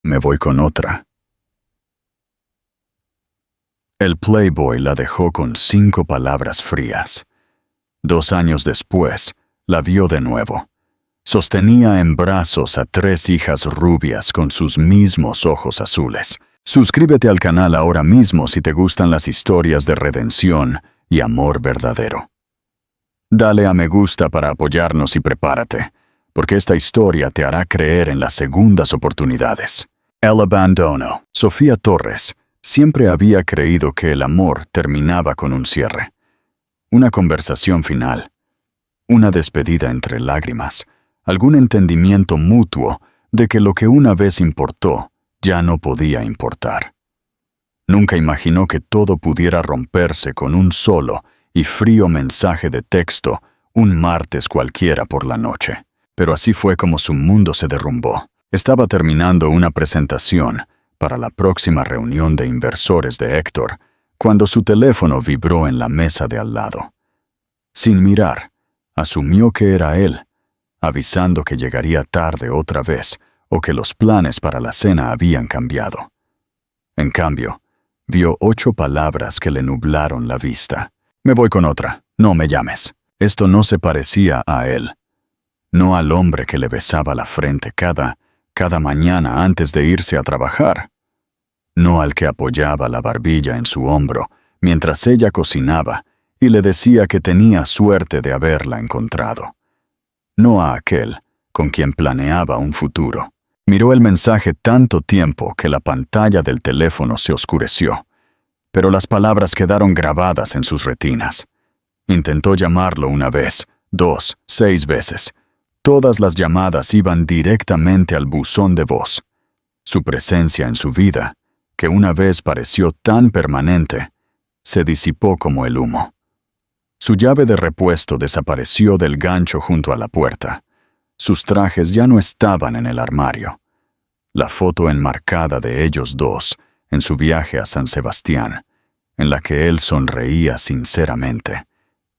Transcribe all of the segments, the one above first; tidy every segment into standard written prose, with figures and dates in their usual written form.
Me voy con otra. El Playboy la dejó con 5 palabras frías. 2 años después, la vio de nuevo. Sostenía en brazos a 3 hijas rubias con sus mismos ojos azules. Suscríbete al canal ahora mismo si te gustan las historias de redención y amor verdadero. Dale a me gusta para apoyarnos y prepárate, porque esta historia te hará creer en las segundas oportunidades. El abandono. Sofía Torres siempre había creído que el amor terminaba con un cierre. Una conversación final. Una despedida entre lágrimas. Algún entendimiento mutuo de que lo que una vez importó ya no podía importar. Nunca imaginó que todo pudiera romperse con un solo y frío mensaje de texto un martes cualquiera por la noche. Pero así fue como su mundo se derrumbó. Estaba terminando una presentación para la próxima reunión de inversores de Héctor, cuando su teléfono vibró en la mesa de al lado. Sin mirar, asumió que era él, avisando que llegaría tarde otra vez o que los planes para la cena habían cambiado. En cambio, vio 8 palabras que le nublaron la vista. Me voy con otra, no me llames. Esto no se parecía a él. No al hombre que le besaba la frente cada mañana antes de irse a trabajar. No al que apoyaba la barbilla en su hombro mientras ella cocinaba y le decía que tenía suerte de haberla encontrado. No a aquel con quien planeaba un futuro. Miró el mensaje tanto tiempo que la pantalla del teléfono se oscureció, pero las palabras quedaron grabadas en sus retinas. Intentó llamarlo 1 vez, 2, 6 veces. Todas las llamadas iban directamente al buzón de voz. Su presencia en su vida, que una vez pareció tan permanente, se disipó como el humo. Su llave de repuesto desapareció del gancho junto a la puerta. Sus trajes ya no estaban en el armario. La foto enmarcada de ellos dos en su viaje a San Sebastián, en la que él sonreía sinceramente,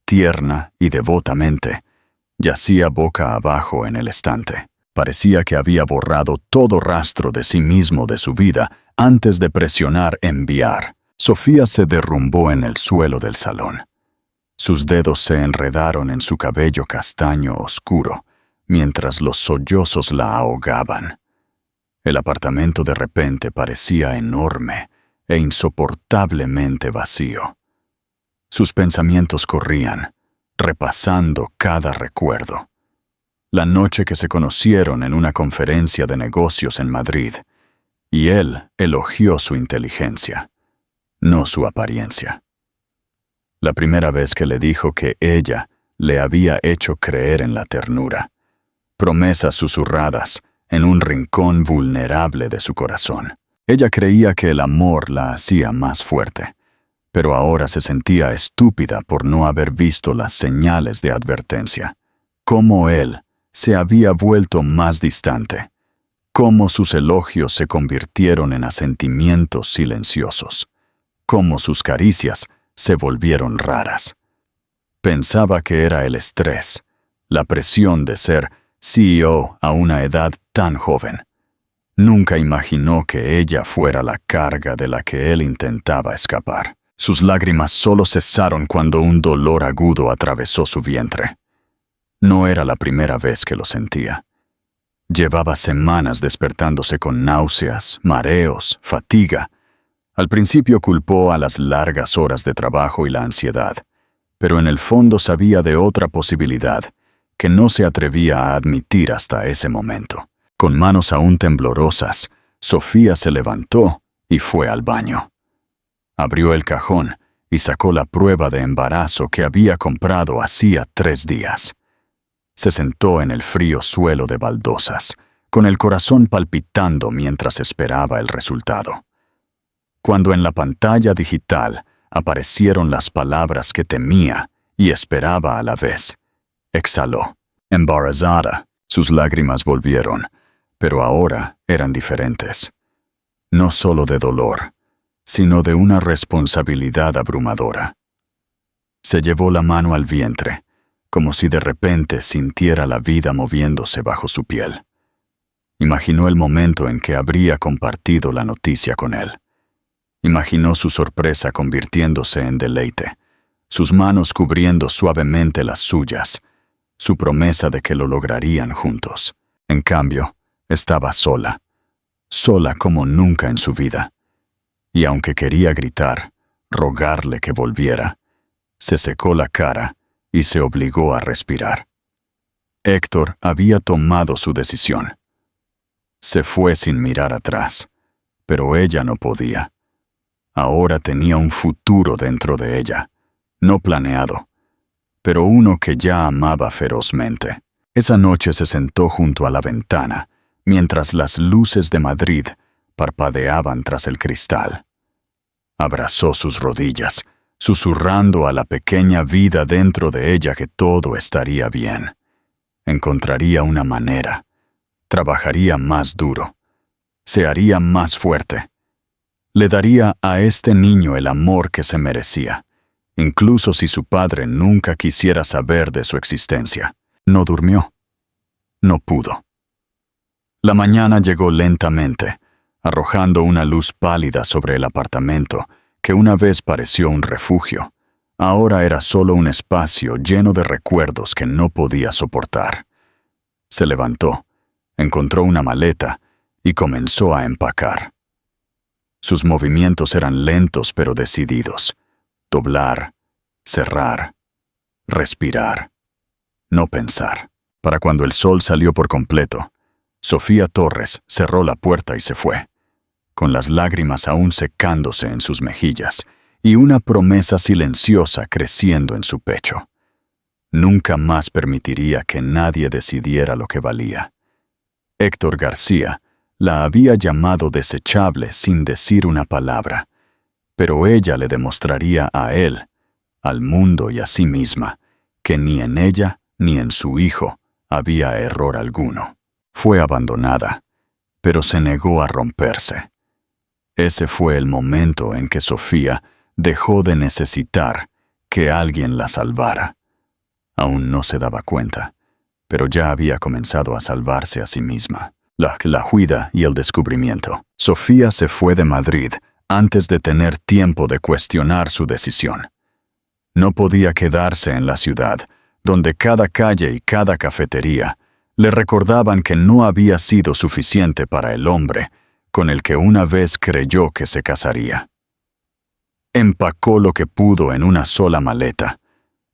tierna y devotamente, yacía boca abajo en el estante. Parecía que había borrado todo rastro de sí mismo de su vida antes de presionar enviar. Sofía se derrumbó en el suelo del salón. Sus dedos se enredaron en su cabello castaño oscuro, mientras los sollozos la ahogaban. El apartamento de repente parecía enorme e insoportablemente vacío. Sus pensamientos corrían, repasando cada recuerdo. La noche que se conocieron en una conferencia de negocios en Madrid, y él elogió su inteligencia, no su apariencia. La primera vez que le dijo que ella le había hecho creer en la ternura, promesas susurradas en un rincón vulnerable de su corazón. Ella creía que el amor la hacía más fuerte, pero ahora se sentía estúpida por no haber visto las señales de advertencia. Cómo él se había vuelto más distante, cómo sus elogios se convirtieron en asentimientos silenciosos, cómo sus caricias se volvieron raras. Pensaba que era el estrés, la presión de ser CEO a una edad tan joven. Nunca imaginó que ella fuera la carga de la que él intentaba escapar. Sus lágrimas solo cesaron cuando un dolor agudo atravesó su vientre. No era la primera vez que lo sentía. Llevaba semanas despertándose con náuseas, mareos, fatiga. Al principio culpó a las largas horas de trabajo y la ansiedad, pero en el fondo sabía de otra posibilidad que no se atrevía a admitir hasta ese momento. Con manos aún temblorosas, Sofía se levantó y fue al baño. Abrió el cajón y sacó la prueba de embarazo que había comprado hacía 3 días. Se sentó en el frío suelo de baldosas, con el corazón palpitando mientras esperaba el resultado. Cuando en la pantalla digital aparecieron las palabras que temía y esperaba a la vez, exhaló. Embarazada, sus lágrimas volvieron, pero ahora eran diferentes. No solo de dolor, sino de una responsabilidad abrumadora. Se llevó la mano al vientre, como si de repente sintiera la vida moviéndose bajo su piel. Imaginó el momento en que habría compartido la noticia con él. Imaginó su sorpresa convirtiéndose en deleite, sus manos cubriendo suavemente las suyas, su promesa de que lo lograrían juntos. En cambio, estaba sola, sola como nunca en su vida. Y aunque quería gritar, rogarle que volviera, se secó la cara y se obligó a respirar. Héctor había tomado su decisión. Se fue sin mirar atrás, pero ella no podía. Ahora tenía un futuro dentro de ella, no planeado, pero uno que ya amaba ferozmente. Esa noche se sentó junto a la ventana, mientras las luces de Madrid parpadeaban tras el cristal. Abrazó sus rodillas, susurrando a la pequeña vida dentro de ella que todo estaría bien. Encontraría una manera, trabajaría más duro, se haría más fuerte. Le daría a este niño el amor que se merecía, incluso si su padre nunca quisiera saber de su existencia. No durmió. No pudo. La mañana llegó lentamente, arrojando una luz pálida sobre el apartamento que una vez pareció un refugio. Ahora era solo un espacio lleno de recuerdos que no podía soportar. Se levantó, encontró una maleta y comenzó a empacar. Sus movimientos eran lentos pero decididos. Doblar, cerrar, respirar, no pensar. Para cuando el sol salió por completo, Sofía Torres cerró la puerta y se fue, con las lágrimas aún secándose en sus mejillas y una promesa silenciosa creciendo en su pecho. Nunca más permitiría que nadie decidiera lo que valía. Héctor García la había llamado desechable sin decir una palabra, pero ella le demostraría a él, al mundo y a sí misma, que ni en ella ni en su hijo había error alguno. Fue abandonada, pero se negó a romperse. Ese fue el momento en que Sofía dejó de necesitar que alguien la salvara. Aún no se daba cuenta, pero ya había comenzado a salvarse a sí misma. La huida y el descubrimiento. Sofía se fue de Madrid antes de tener tiempo de cuestionar su decisión. No podía quedarse en la ciudad, donde cada calle y cada cafetería le recordaban que no había sido suficiente para el hombre con el que una vez creyó que se casaría. Empacó lo que pudo en una sola maleta,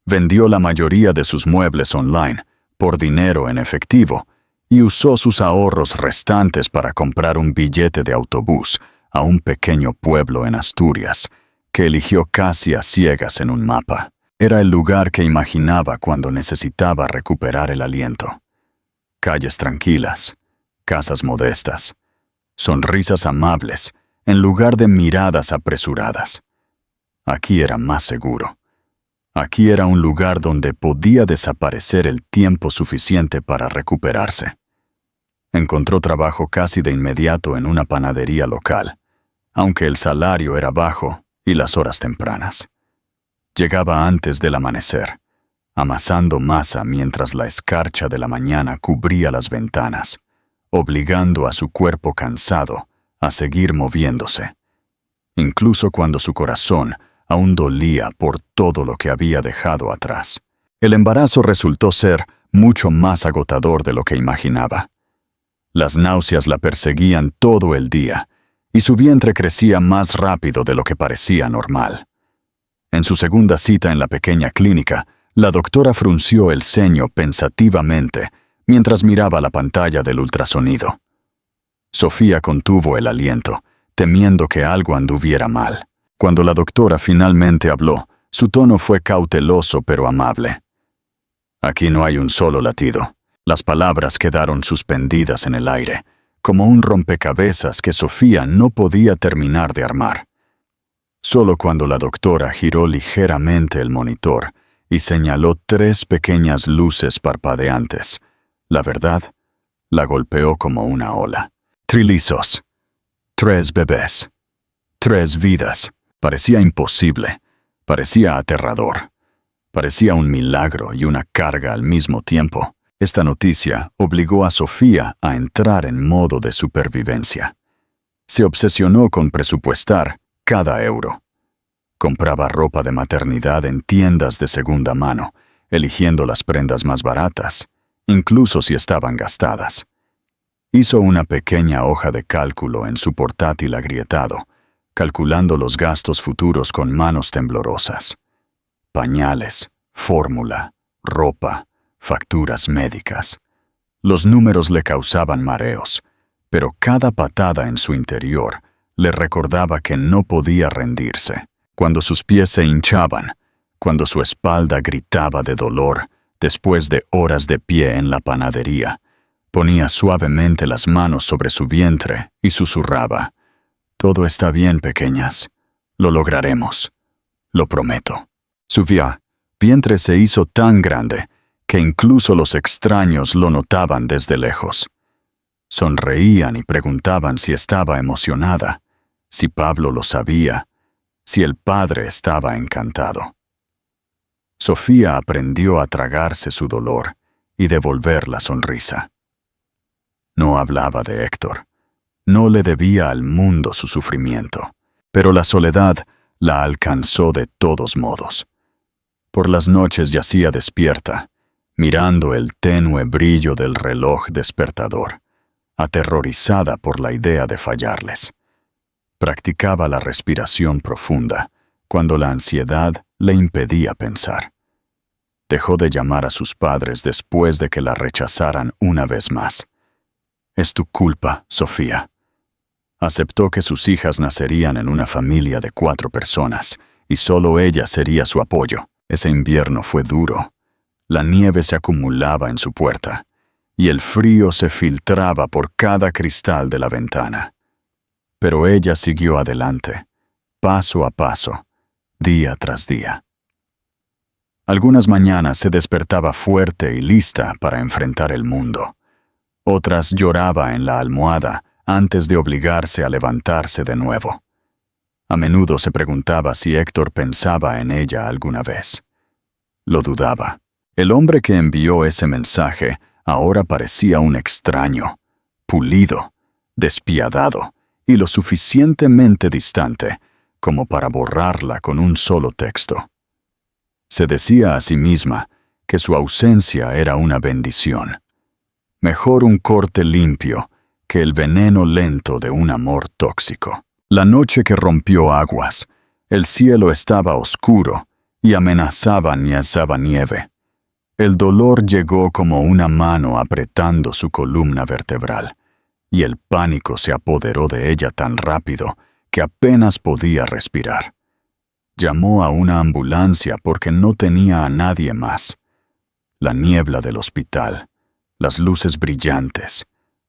vendió la mayoría de sus muebles online por dinero en efectivo y usó sus ahorros restantes para comprar un billete de autobús a un pequeño pueblo en Asturias, que eligió casi a ciegas en un mapa. Era el lugar que imaginaba cuando necesitaba recuperar el aliento. Calles tranquilas, casas modestas, sonrisas amables, en lugar de miradas apresuradas. Aquí era más seguro. Aquí era un lugar donde podía desaparecer el tiempo suficiente para recuperarse. Encontró trabajo casi de inmediato en una panadería local, aunque el salario era bajo y las horas tempranas. Llegaba antes del amanecer, amasando masa mientras la escarcha de la mañana cubría las ventanas, obligando a su cuerpo cansado a seguir moviéndose, incluso cuando su corazón aún dolía por todo lo que había dejado atrás. El embarazo resultó ser mucho más agotador de lo que imaginaba. Las náuseas la perseguían todo el día, y su vientre crecía más rápido de lo que parecía normal. En su segunda cita en la pequeña clínica, la doctora frunció el ceño pensativamente mientras miraba la pantalla del ultrasonido. Sofía contuvo el aliento, temiendo que algo anduviera mal. Cuando la doctora finalmente habló, su tono fue cauteloso pero amable. Aquí no hay un solo latido. Las palabras quedaron suspendidas en el aire, como un rompecabezas que Sofía no podía terminar de armar. Solo cuando la doctora giró ligeramente el monitor y señaló 3 pequeñas luces parpadeantes, la verdad la golpeó como una ola. Trillizos. 3 bebés. 3 vidas. Parecía imposible. Parecía aterrador. Parecía un milagro y una carga al mismo tiempo. Esta noticia obligó a Sofía a entrar en modo de supervivencia. Se obsesionó con presupuestar cada euro. Compraba ropa de maternidad en tiendas de segunda mano, eligiendo las prendas más baratas, incluso si estaban gastadas. Hizo una pequeña hoja de cálculo en su portátil agrietado, calculando los gastos futuros con manos temblorosas. Pañales, fórmula, ropa, facturas médicas. Los números le causaban mareos, pero cada patada en su interior le recordaba que no podía rendirse. Cuando sus pies se hinchaban, cuando su espalda gritaba de dolor después de horas de pie en la panadería, ponía suavemente las manos sobre su vientre y susurraba: «Todo está bien, pequeñas. Lo lograremos. Lo prometo». Su vientre se hizo tan grande que incluso los extraños lo notaban desde lejos. Sonreían y preguntaban si estaba emocionada, si Pablo lo sabía, si el padre estaba encantado. Sofía aprendió a tragarse su dolor y devolver la sonrisa. No hablaba de Héctor. No le debía al mundo su sufrimiento, pero la soledad la alcanzó de todos modos. Por las noches yacía despierta, mirando el tenue brillo del reloj despertador, aterrorizada por la idea de fallarles. Practicaba la respiración profunda cuando la ansiedad le impedía pensar. Dejó de llamar a sus padres después de que la rechazaran una vez más. «Es tu culpa, Sofía». Aceptó que sus hijas nacerían en una familia de 4 personas y solo ella sería su apoyo. Ese invierno fue duro. La nieve se acumulaba en su puerta y el frío se filtraba por cada cristal de la ventana. Pero ella siguió adelante, paso a paso, día tras día. Algunas mañanas se despertaba fuerte y lista para enfrentar el mundo. Otras lloraba en la almohada antes de obligarse a levantarse de nuevo. A menudo se preguntaba si Héctor pensaba en ella alguna vez. Lo dudaba. El hombre que envió ese mensaje ahora parecía un extraño, pulido, despiadado y lo suficientemente distante como para borrarla con un solo texto. Se decía a sí misma que su ausencia era una bendición. Mejor un corte limpio que el veneno lento de un amor tóxico. La noche que rompió aguas, el cielo estaba oscuro y amenazaba nieve. El dolor llegó como una mano apretando su columna vertebral, y el pánico se apoderó de ella tan rápido que apenas podía respirar. Llamó a una ambulancia porque no tenía a nadie más. La niebla del hospital, las luces brillantes,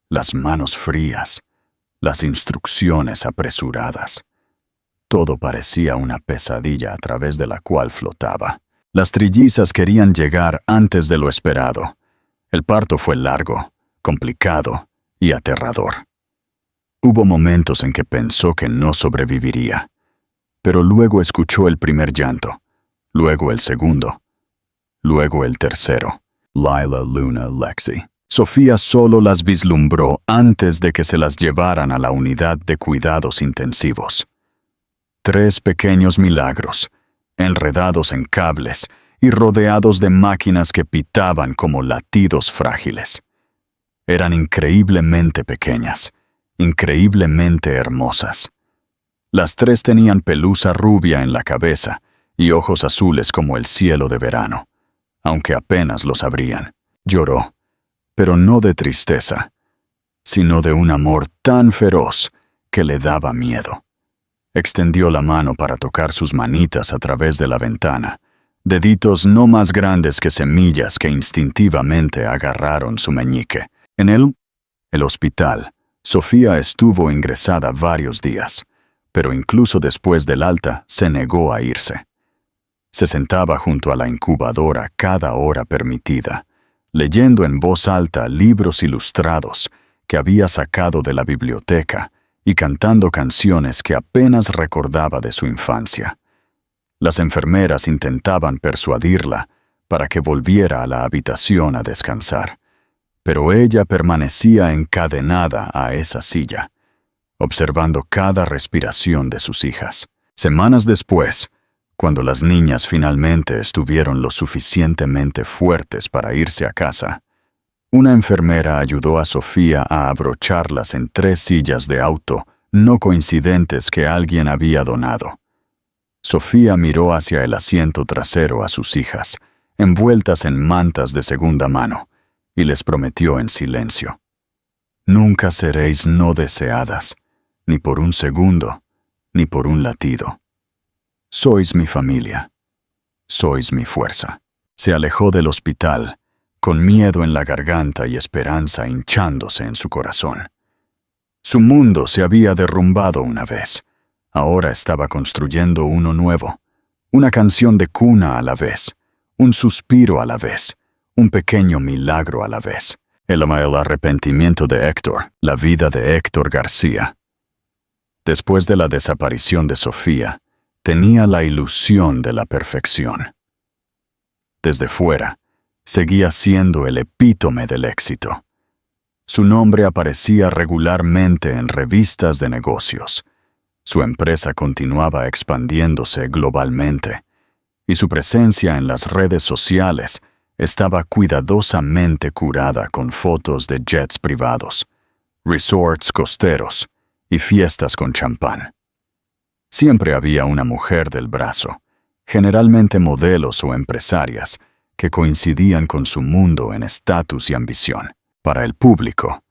las manos frías, las instrucciones apresuradas. Todo parecía una pesadilla a través de la cual flotaba. Las trillizas querían llegar antes de lo esperado. El parto fue largo, complicado y aterrador. Hubo momentos en que pensó que no sobreviviría, pero luego escuchó el primer llanto, luego el segundo, luego el tercero. Lila, Luna, Lexi. Sofía solo las vislumbró antes de que se las llevaran a la unidad de cuidados intensivos. 3 pequeños milagros, enredados en cables y rodeados de máquinas que pitaban como latidos frágiles. Eran increíblemente pequeñas, increíblemente hermosas. Las 3 tenían pelusa rubia en la cabeza y ojos azules como el cielo de verano, aunque apenas los abrían. Lloró, pero no de tristeza, sino de un amor tan feroz que le daba miedo. Extendió la mano para tocar sus manitas a través de la ventana, deditos no más grandes que semillas que instintivamente agarraron su meñique. En el hospital, Sofía estuvo ingresada varios días, pero incluso después del alta se negó a irse. Se sentaba junto a la incubadora cada hora permitida, leyendo en voz alta libros ilustrados que había sacado de la biblioteca y cantando canciones que apenas recordaba de su infancia. Las enfermeras intentaban persuadirla, para que volviera a la habitación a descansar, pero ella permanecía encadenada a esa silla, observando cada respiración de sus hijas. Semanas después, cuando las niñas finalmente estuvieron lo suficientemente fuertes para irse a casa, una enfermera ayudó a Sofía a abrocharlas en 3 sillas de auto no coincidentes que alguien había donado. Sofía miró hacia el asiento trasero a sus hijas, envueltas en mantas de segunda mano, y les prometió en silencio: «Nunca seréis no deseadas, ni por un segundo, ni por un latido. Sois mi familia. Sois mi fuerza». Se alejó del hospital, con miedo en la garganta y esperanza hinchándose en su corazón. Su mundo se había derrumbado una vez. Ahora estaba construyendo uno nuevo, una canción de cuna a la vez, un suspiro a la vez, un pequeño milagro a la vez. El arrepentimiento de Héctor, la vida de Héctor García. Después de la desaparición de Sofía, tenía la ilusión de la perfección. Desde fuera, seguía siendo el epítome del éxito. Su nombre aparecía regularmente en revistas de negocios. Su empresa continuaba expandiéndose globalmente, y su presencia en las redes sociales estaba cuidadosamente curada con fotos de jets privados, resorts costeros y fiestas con champán. Siempre había una mujer del brazo, generalmente modelos o empresarias, que coincidían con su mundo en estatus y ambición. Para el público,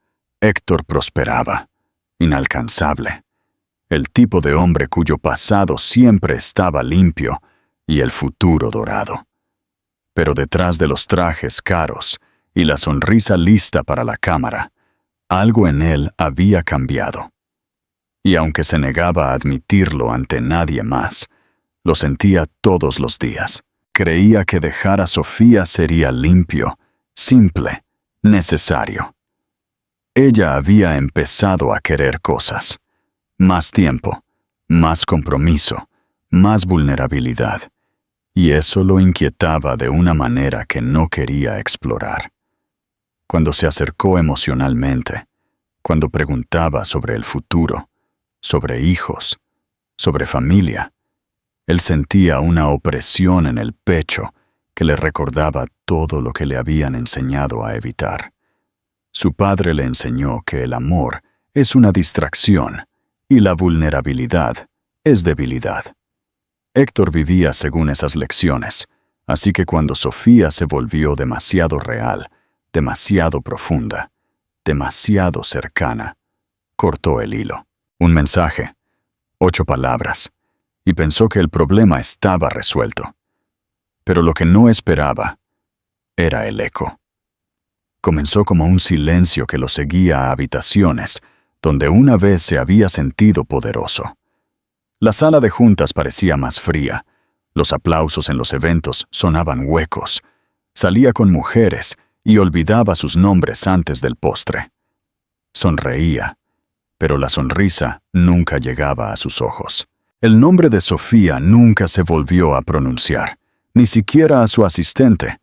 Héctor prosperaba, inalcanzable, el tipo de hombre cuyo pasado siempre estaba limpio y el futuro dorado. Pero detrás de los trajes caros y la sonrisa lista para la cámara, algo en él había cambiado. Y aunque se negaba a admitirlo ante nadie más, lo sentía todos los días. Creía que dejar a Sofía sería limpio, simple, necesario. Ella había empezado a querer cosas: más tiempo, más compromiso, más vulnerabilidad, y eso lo inquietaba de una manera que no quería explorar. Cuando se acercó emocionalmente, cuando preguntaba sobre el futuro, sobre hijos, sobre familia, él sentía una opresión en el pecho que le recordaba todo lo que le habían enseñado a evitar. Su padre le enseñó que el amor es una distracción y la vulnerabilidad es debilidad. Héctor vivía según esas lecciones, así que cuando Sofía se volvió demasiado real, demasiado profunda, demasiado cercana, cortó el hilo. Un mensaje, 8 palabras, y pensó que el problema estaba resuelto. Pero lo que no esperaba era el eco. Comenzó como un silencio que lo seguía a habitaciones donde una vez se había sentido poderoso. La sala de juntas parecía más fría, los aplausos en los eventos sonaban huecos, salía con mujeres y olvidaba sus nombres antes del postre. Sonreía, pero la sonrisa nunca llegaba a sus ojos. El nombre de Sofía nunca se volvió a pronunciar, ni siquiera a su asistente,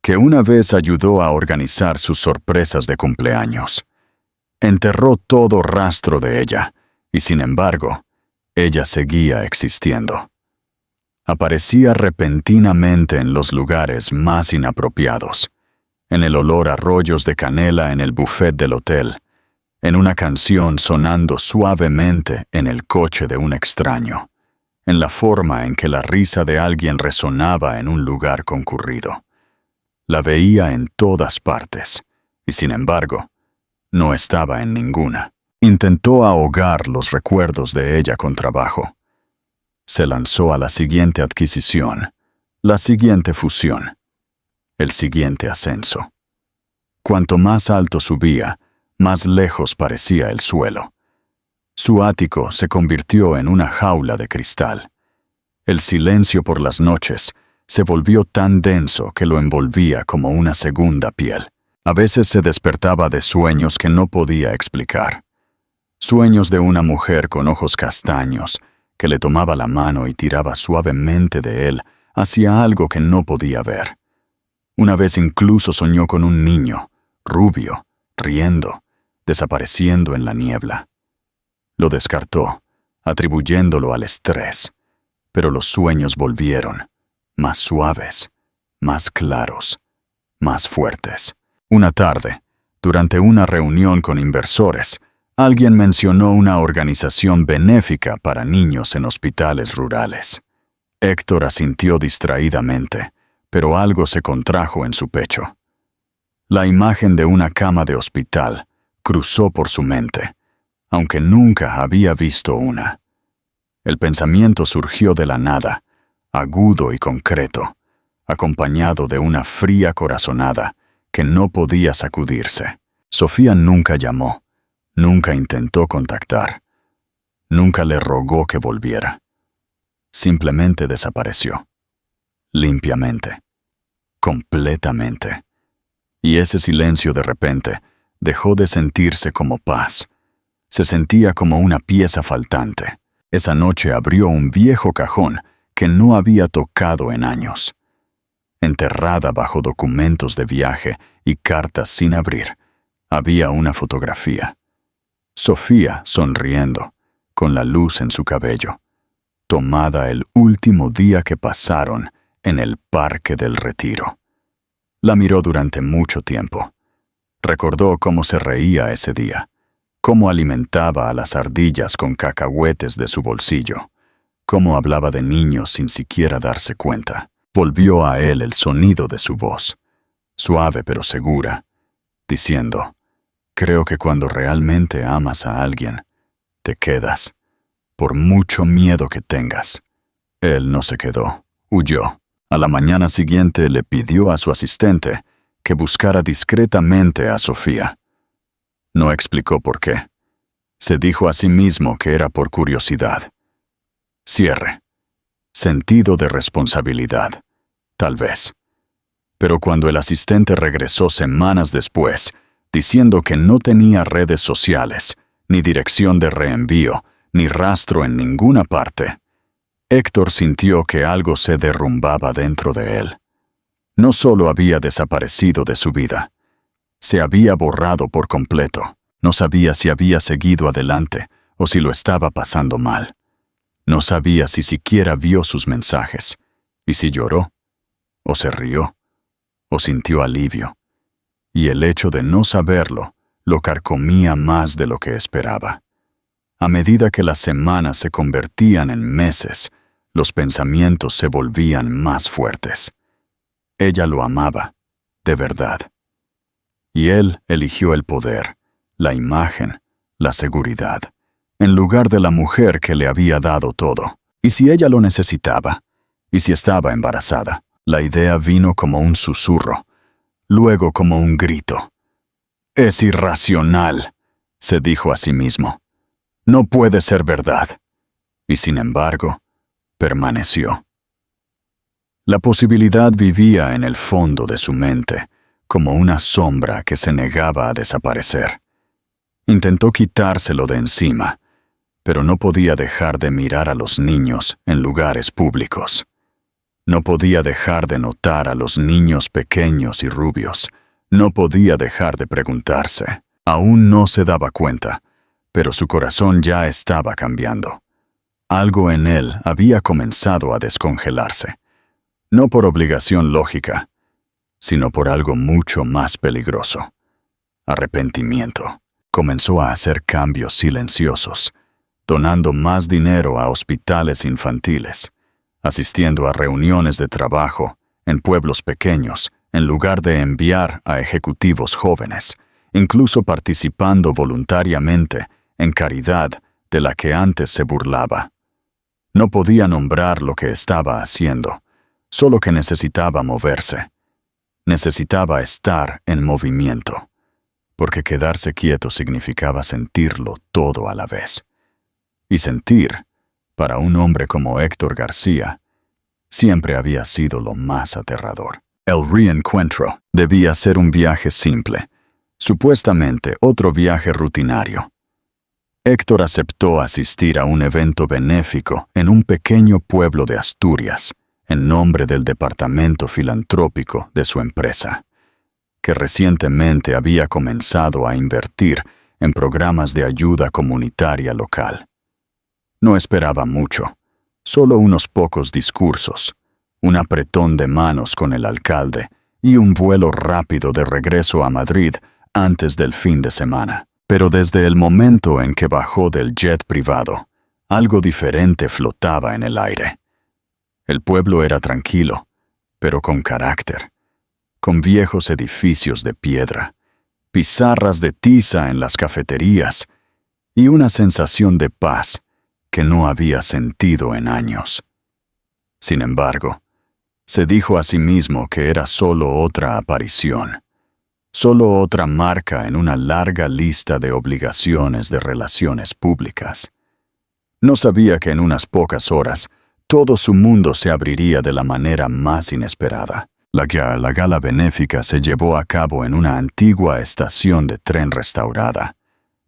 que una vez ayudó a organizar sus sorpresas de cumpleaños. Enterró todo rastro de ella, y sin embargo, ella seguía existiendo. Aparecía repentinamente en los lugares más inapropiados, en el olor a rollos de canela en el buffet del hotel, en una canción sonando suavemente en el coche de un extraño, en la forma en que la risa de alguien resonaba en un lugar concurrido. La veía en todas partes, y sin embargo, no estaba en ninguna. Intentó ahogar los recuerdos de ella con trabajo. Se lanzó a la siguiente adquisición, la siguiente fusión, el siguiente ascenso. Cuanto más alto subía, más lejos parecía el suelo. Su ático se convirtió en una jaula de cristal. El silencio por las noches se volvió tan denso que lo envolvía como una segunda piel. A veces se despertaba de sueños que no podía explicar. Sueños de una mujer con ojos castaños, que le tomaba la mano y tiraba suavemente de él hacia algo que no podía ver. Una vez incluso soñó con un niño, rubio, riendo, desapareciendo en la niebla. Lo descartó, atribuyéndolo al estrés, pero los sueños volvieron, más suaves, más claros, más fuertes. Una tarde, durante una reunión con inversores, alguien mencionó una organización benéfica para niños en hospitales rurales. Héctor asintió distraídamente, pero algo se contrajo en su pecho. La imagen de una cama de hospital cruzó por su mente, aunque nunca había visto una. El pensamiento surgió de la nada, agudo y concreto, acompañado de una fría corazonada que no podía sacudirse. Sofía nunca llamó, nunca intentó contactar, nunca le rogó que volviera. Simplemente desapareció, limpiamente, completamente. Y ese silencio de repente dejó de sentirse como paz. Se sentía como una pieza faltante. Esa noche abrió un viejo cajón que no había tocado en años. Enterrada bajo documentos de viaje y cartas sin abrir, había una fotografía. Sofía sonriendo, con la luz en su cabello, tomada el último día que pasaron en el Parque del Retiro. La miró durante mucho tiempo. Recordó cómo se reía ese día, cómo alimentaba a las ardillas con cacahuetes de su bolsillo, cómo hablaba de niños sin siquiera darse cuenta. Volvió a él el sonido de su voz, suave pero segura, diciendo: «Creo que cuando realmente amas a alguien, te quedas, por mucho miedo que tengas». Él no se quedó, huyó. A la mañana siguiente le pidió a su asistente que buscara discretamente a Sofía. No explicó por qué. Se dijo a sí mismo que era por curiosidad. Cierre. Sentido de responsabilidad, tal vez. Pero cuando el asistente regresó semanas después, diciendo que no tenía redes sociales, ni dirección de reenvío, ni rastro en ninguna parte, Héctor sintió que algo se derrumbaba dentro de él. No solo había desaparecido de su vida, se había borrado por completo. No sabía si había seguido adelante o si lo estaba pasando mal. No sabía si siquiera vio sus mensajes, y si lloró, o se rió, o sintió alivio. Y el hecho de no saberlo lo carcomía más de lo que esperaba. A medida que las semanas se convertían en meses, los pensamientos se volvían más fuertes. Ella lo amaba, de verdad. Y él eligió el poder, la imagen, la seguridad, en lugar de la mujer que le había dado todo. ¿Y si ella lo necesitaba? ¿Y si estaba embarazada? La idea vino como un susurro, luego como un grito. «Es irracional», se dijo a sí mismo. «No puede ser verdad». Y sin embargo, permaneció. La posibilidad vivía en el fondo de su mente, como una sombra que se negaba a desaparecer. Intentó quitárselo de encima, pero no podía dejar de mirar a los niños en lugares públicos. No podía dejar de notar a los niños pequeños y rubios. No podía dejar de preguntarse. Aún no se daba cuenta, pero su corazón ya estaba cambiando. Algo en él había comenzado a descongelarse. No por obligación lógica, sino por algo mucho más peligroso. Arrepentimiento. Comenzó a hacer cambios silenciosos, donando más dinero a hospitales infantiles, asistiendo a reuniones de trabajo en pueblos pequeños, en lugar de enviar a ejecutivos jóvenes, incluso participando voluntariamente en caridad de la que antes se burlaba. No podía nombrar lo que estaba haciendo, solo que necesitaba moverse. Necesitaba estar en movimiento, porque quedarse quieto significaba sentirlo todo a la vez. Y sentir, para un hombre como Héctor García, siempre había sido lo más aterrador. El reencuentro debía ser un viaje simple, supuestamente otro viaje rutinario. Héctor aceptó asistir a un evento benéfico en un pequeño pueblo de Asturias, en nombre del departamento filantrópico de su empresa, que recientemente había comenzado a invertir en programas de ayuda comunitaria local. No esperaba mucho, solo unos pocos discursos, un apretón de manos con el alcalde y un vuelo rápido de regreso a Madrid antes del fin de semana. Pero desde el momento en que bajó del jet privado, algo diferente flotaba en el aire. El pueblo era tranquilo, pero con carácter, con viejos edificios de piedra, pizarras de tiza en las cafeterías y una sensación de paz que no había sentido en años. Sin embargo, se dijo a sí mismo que era solo otra aparición, solo otra marca en una larga lista de obligaciones de relaciones públicas. No sabía que en unas pocas horas todo su mundo se abriría de la manera más inesperada. La gala benéfica se llevó a cabo en una antigua estación de tren restaurada,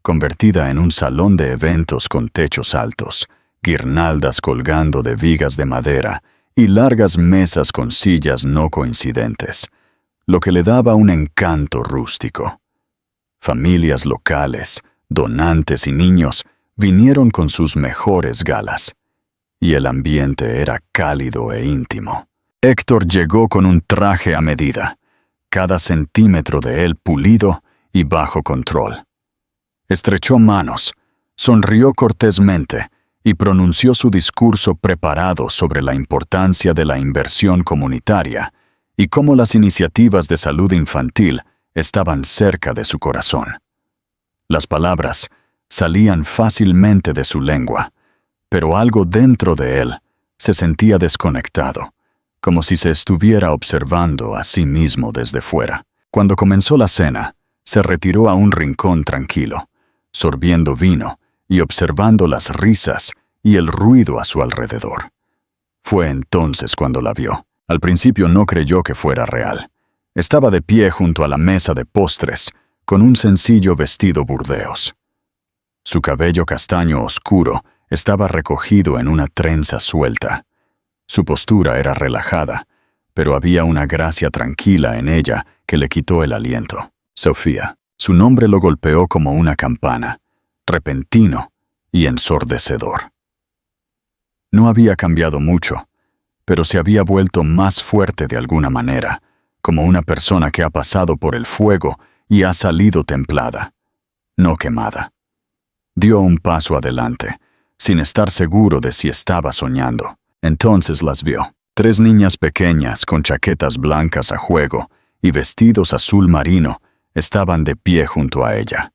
convertida en un salón de eventos con techos altos, guirnaldas colgando de vigas de madera y largas mesas con sillas no coincidentes, lo que le daba un encanto rústico. Familias locales, donantes y niños vinieron con sus mejores galas, y el ambiente era cálido e íntimo. Héctor llegó con un traje a medida, cada centímetro de él pulido y bajo control. Estrechó manos, sonrió cortésmente y pronunció su discurso preparado sobre la importancia de la inversión comunitaria y cómo las iniciativas de salud infantil estaban cerca de su corazón. Las palabras salían fácilmente de su lengua, pero algo dentro de él se sentía desconectado, como si se estuviera observando a sí mismo desde fuera. Cuando comenzó la cena, se retiró a un rincón tranquilo, sorbiendo vino y observando las risas y el ruido a su alrededor. Fue entonces cuando la vio. Al principio no creyó que fuera real. Estaba de pie junto a la mesa de postres, con un sencillo vestido burdeos. Su cabello castaño oscuro estaba recogido en una trenza suelta. Su postura era relajada, pero había una gracia tranquila en ella que le quitó el aliento. Sofía. Su nombre lo golpeó como una campana, repentino y ensordecedor. No había cambiado mucho, pero se había vuelto más fuerte de alguna manera, como una persona que ha pasado por el fuego y ha salido templada, no quemada. Dio un paso adelante, sin estar seguro de si estaba soñando. Entonces las vio. 3 niñas pequeñas con chaquetas blancas a juego y vestidos azul marino estaban de pie junto a ella,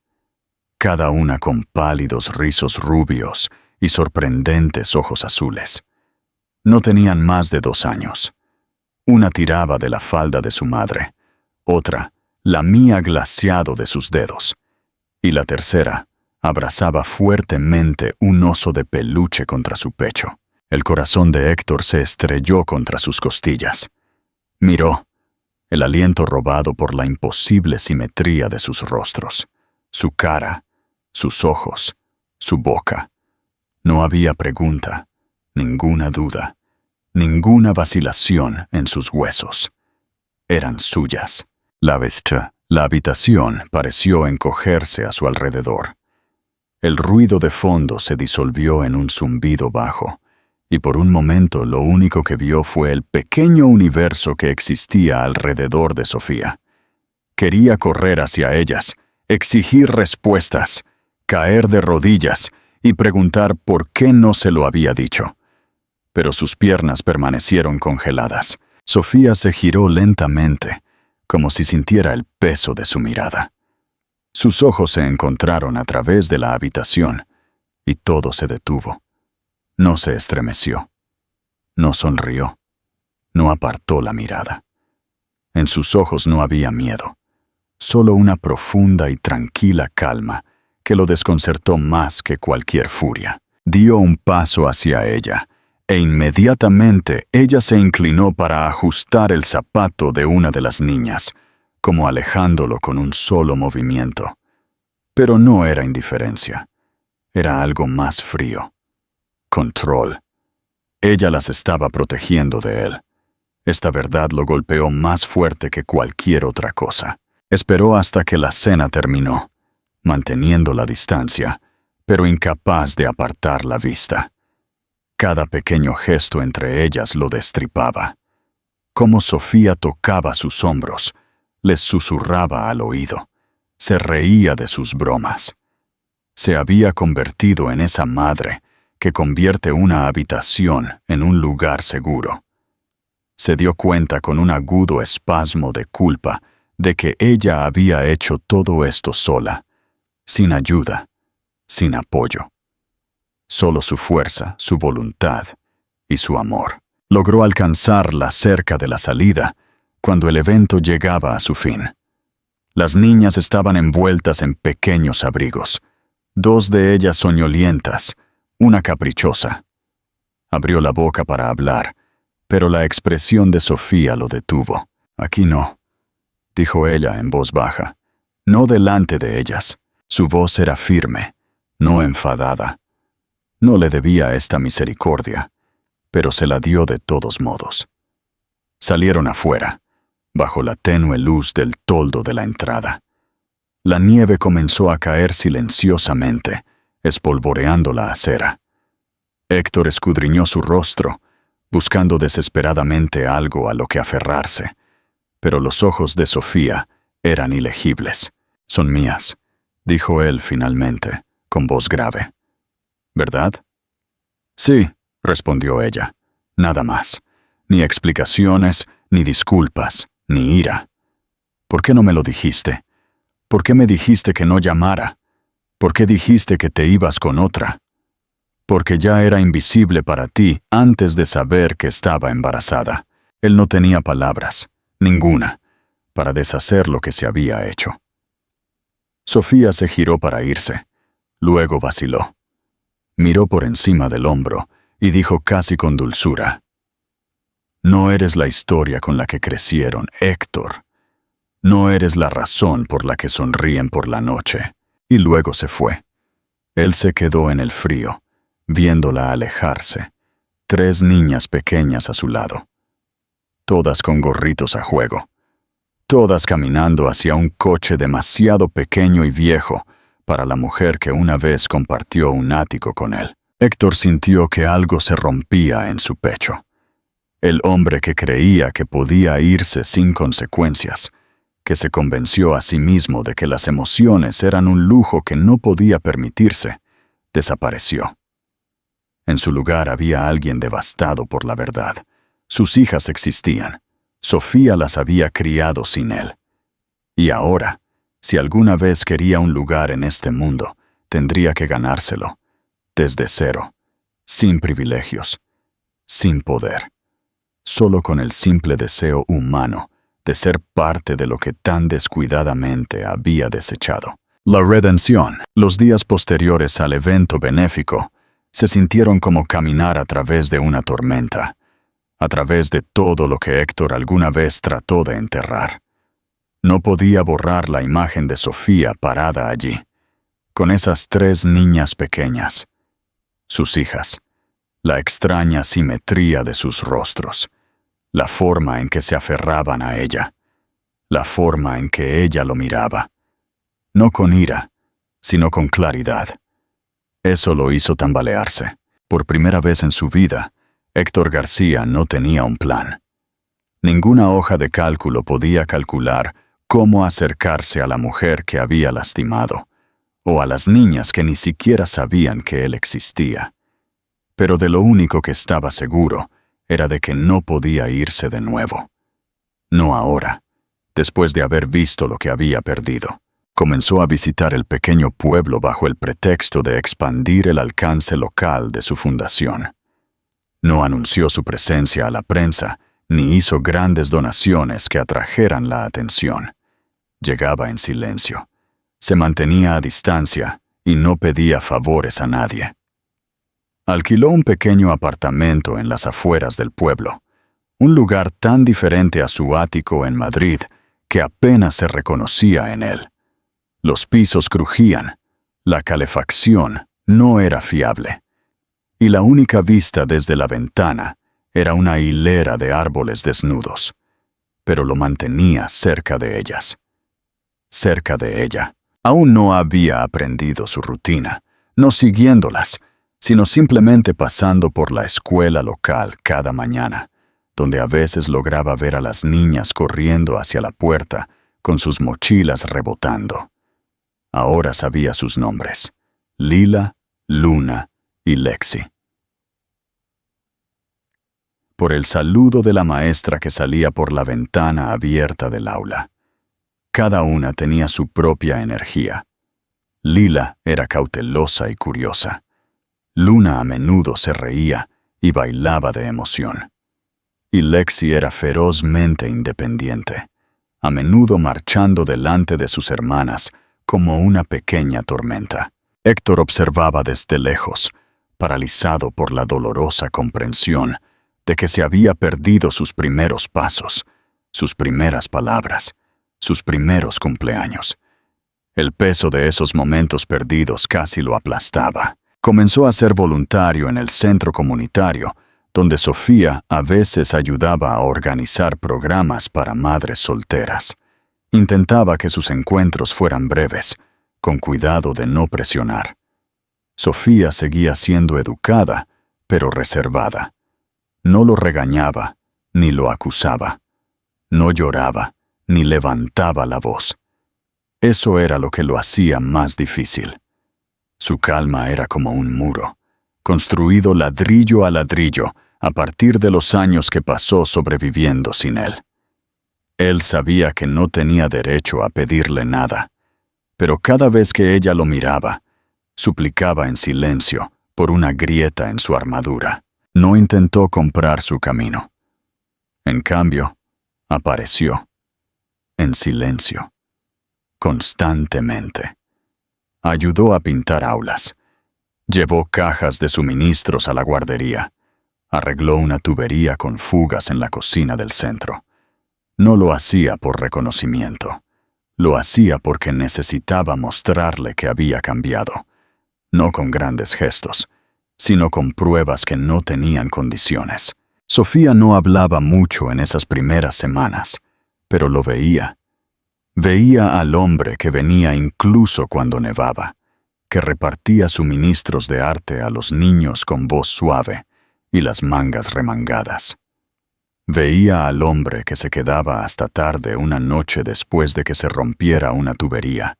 cada una con pálidos rizos rubios y sorprendentes ojos azules. No tenían más de 2 años. Una tiraba de la falda de su madre, otra lamía glaciado de sus dedos, y la tercera abrazaba fuertemente un oso de peluche contra su pecho. El corazón de Héctor se estrelló contra sus costillas. Miró, el aliento robado por la imposible simetría de sus rostros, su cara, sus ojos, su boca. No había pregunta, ninguna duda, ninguna vacilación en sus huesos. Eran suyas. La habitación pareció encogerse a su alrededor. El ruido de fondo se disolvió en un zumbido bajo, y por un momento lo único que vio fue el pequeño universo que existía alrededor de Sofía. Quería correr hacia ellas, exigir respuestas, caer de rodillas y preguntar por qué no se lo había dicho. Pero sus piernas permanecieron congeladas. Sofía se giró lentamente, como si sintiera el peso de su mirada. Sus ojos se encontraron a través de la habitación, y todo se detuvo. No se estremeció, no sonrió, no apartó la mirada. En sus ojos no había miedo, solo una profunda y tranquila calma que lo desconcertó más que cualquier furia. Dio un paso hacia ella, e inmediatamente ella se inclinó para ajustar el zapato de una de las niñas, como alejándolo con un solo movimiento. Pero no era indiferencia, era algo más frío. Control. Ella las estaba protegiendo de él. Esta verdad lo golpeó más fuerte que cualquier otra cosa. Esperó hasta que la cena terminó, manteniendo la distancia, pero incapaz de apartar la vista. Cada pequeño gesto entre ellas lo destripaba. Cómo Sofía tocaba sus hombros, les susurraba al oído, se reía de sus bromas. Se había convertido en esa madre que convierte una habitación en un lugar seguro. Se dio cuenta con un agudo espasmo de culpa de que ella había hecho todo esto sola, sin ayuda, sin apoyo. Solo su fuerza, su voluntad y su amor. Logró alcanzarla cerca de la salida cuando el evento llegaba a su fin. Las niñas estaban envueltas en pequeños abrigos, 2 de ellas soñolientas, una caprichosa. Abrió la boca para hablar, pero la expresión de Sofía lo detuvo. «Aquí no», dijo ella en voz baja, no delante de ellas. Su voz era firme, no enfadada. No le debía esta misericordia, pero se la dio de todos modos. Salieron afuera, bajo la tenue luz del toldo de la entrada. La nieve comenzó a caer silenciosamente, espolvoreando la acera. Héctor escudriñó su rostro, buscando desesperadamente algo a lo que aferrarse, pero los ojos de Sofía eran ilegibles. «Son mías», dijo él finalmente, con voz grave. «¿Verdad?» «Sí», respondió ella. «Nada más. Ni explicaciones, ni disculpas, ni ira. ¿Por qué no me lo dijiste? ¿Por qué me dijiste que no llamara? ¿Por qué dijiste que te ibas con otra?» «Porque ya era invisible para ti antes de saber que estaba embarazada». Él no tenía palabras, ninguna, para deshacer lo que se había hecho. Sofía se giró para irse. Luego vaciló. Miró por encima del hombro y dijo casi con dulzura: «No eres la historia con la que crecieron, Héctor. No eres la razón por la que sonríen por la noche». Y luego se fue. Él se quedó en el frío, viéndola alejarse, 3 niñas pequeñas a su lado, todas con gorritos a juego, todas caminando hacia un coche demasiado pequeño y viejo para la mujer que una vez compartió un ático con él. Héctor sintió que algo se rompía en su pecho. El hombre que creía que podía irse sin consecuencias, que se convenció a sí mismo de que las emociones eran un lujo que no podía permitirse, desapareció. En su lugar había alguien devastado por la verdad. Sus hijas existían. Sofía las había criado sin él. Y ahora, si alguna vez quería un lugar en este mundo, tendría que ganárselo, desde cero, sin privilegios, sin poder, solo con el simple deseo humano de ser parte de lo que tan descuidadamente había desechado. La redención. Los días posteriores al evento benéfico se sintieron como caminar a través de una tormenta, a través de todo lo que Héctor alguna vez trató de enterrar. No podía borrar la imagen de Sofía parada allí, con esas 3 niñas pequeñas, sus hijas, la extraña simetría de sus rostros, la forma en que se aferraban a ella, la forma en que ella lo miraba, no con ira, sino con claridad. Eso lo hizo tambalearse. Por primera vez en su vida, Héctor García no tenía un plan. Ninguna hoja de cálculo podía calcular cómo acercarse a la mujer que había lastimado, o a las niñas que ni siquiera sabían que él existía. Pero de lo único que estaba seguro era de que no podía irse de nuevo. No ahora, después de haber visto lo que había perdido. Comenzó a visitar el pequeño pueblo bajo el pretexto de expandir el alcance local de su fundación. No anunció su presencia a la prensa, ni hizo grandes donaciones que atrajeran la atención. Llegaba en silencio, se mantenía a distancia y no pedía favores a nadie. Alquiló un pequeño apartamento en las afueras del pueblo, un lugar tan diferente a su ático en Madrid que apenas se reconocía en él. Los pisos crujían, la calefacción no era fiable, y la única vista desde la ventana era una hilera de árboles desnudos, pero lo mantenía cerca de ellas. Cerca de ella. Aún no había aprendido su rutina, no siguiéndolas, sino simplemente pasando por la escuela local cada mañana, donde a veces lograba ver a las niñas corriendo hacia la puerta con sus mochilas rebotando. Ahora sabía sus nombres: Lila, Luna y Lexi. Por el saludo de la maestra que salía por la ventana abierta del aula. Cada una tenía su propia energía. Lila era cautelosa y curiosa. Luna a menudo se reía y bailaba de emoción. Y Lexi era ferozmente independiente, a menudo marchando delante de sus hermanas como una pequeña tormenta. Héctor observaba desde lejos, paralizado por la dolorosa comprensión de que se había perdido sus primeros pasos, sus primeras palabras, sus primeros cumpleaños. El peso de esos momentos perdidos casi lo aplastaba. Comenzó a ser voluntario en el centro comunitario, donde Sofía a veces ayudaba a organizar programas para madres solteras. Intentaba que sus encuentros fueran breves, con cuidado de no presionar. Sofía seguía siendo educada, pero reservada. No lo regañaba, ni lo acusaba. No lloraba, ni levantaba la voz. Eso era lo que lo hacía más difícil. Su calma era como un muro, construido ladrillo a ladrillo a partir de los años que pasó sobreviviendo sin él. Él sabía que no tenía derecho a pedirle nada, pero cada vez que ella lo miraba, suplicaba en silencio por una grieta en su armadura. No intentó comprar su camino. En cambio, apareció, en silencio, constantemente. Ayudó a pintar aulas, llevó cajas de suministros a la guardería, arregló una tubería con fugas en la cocina del centro. No lo hacía por reconocimiento, lo hacía porque necesitaba mostrarle que había cambiado, no con grandes gestos, sino con pruebas que no tenían condiciones. Sofía no hablaba mucho en esas primeras semanas, pero lo veía. Veía al hombre que venía incluso cuando nevaba, que repartía suministros de arte a los niños con voz suave y las mangas remangadas. Veía al hombre que se quedaba hasta tarde una noche después de que se rompiera una tubería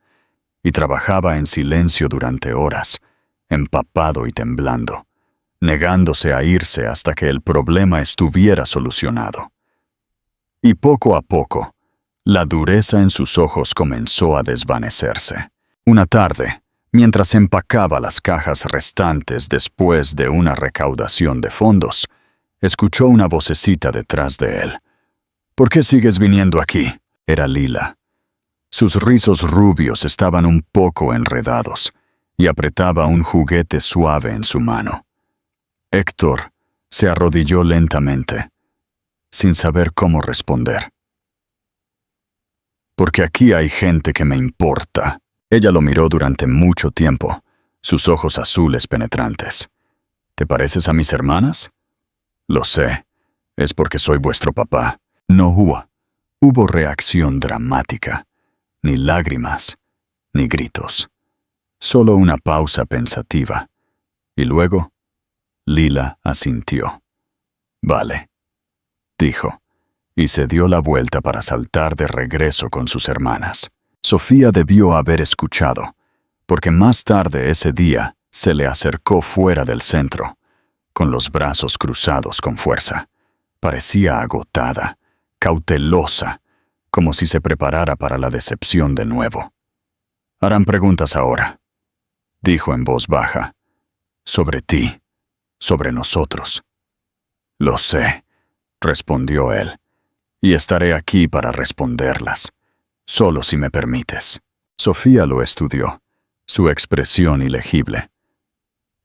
y trabajaba en silencio durante horas, empapado y temblando, negándose a irse hasta que el problema estuviera solucionado. Y poco a poco, la dureza en sus ojos comenzó a desvanecerse. Una tarde, mientras empacaba las cajas restantes después de una recaudación de fondos, escuchó una vocecita detrás de él. «¿Por qué sigues viniendo aquí?». Era Lila. Sus rizos rubios estaban un poco enredados y apretaba un juguete suave en su mano. Héctor se arrodilló lentamente, sin saber cómo responder. «Porque aquí hay gente que me importa». Ella lo miró durante mucho tiempo, sus ojos azules penetrantes. «¿Te pareces a mis hermanas?». «Lo sé, es porque soy vuestro papá». No hubo reacción dramática, ni lágrimas, ni gritos. Solo una pausa pensativa. Y luego, Lila asintió. «Vale», dijo, y se dio la vuelta para saltar de regreso con sus hermanas. Sofía debió haber escuchado, porque más tarde ese día se le acercó fuera del centro, con los brazos cruzados con fuerza. Parecía agotada, cautelosa, como si se preparara para la decepción de nuevo. «Harán preguntas ahora», dijo en voz baja, «sobre ti, sobre nosotros». «Lo sé», respondió él, «y estaré aquí para responderlas, solo si me permites». Sofía lo estudió, su expresión ilegible.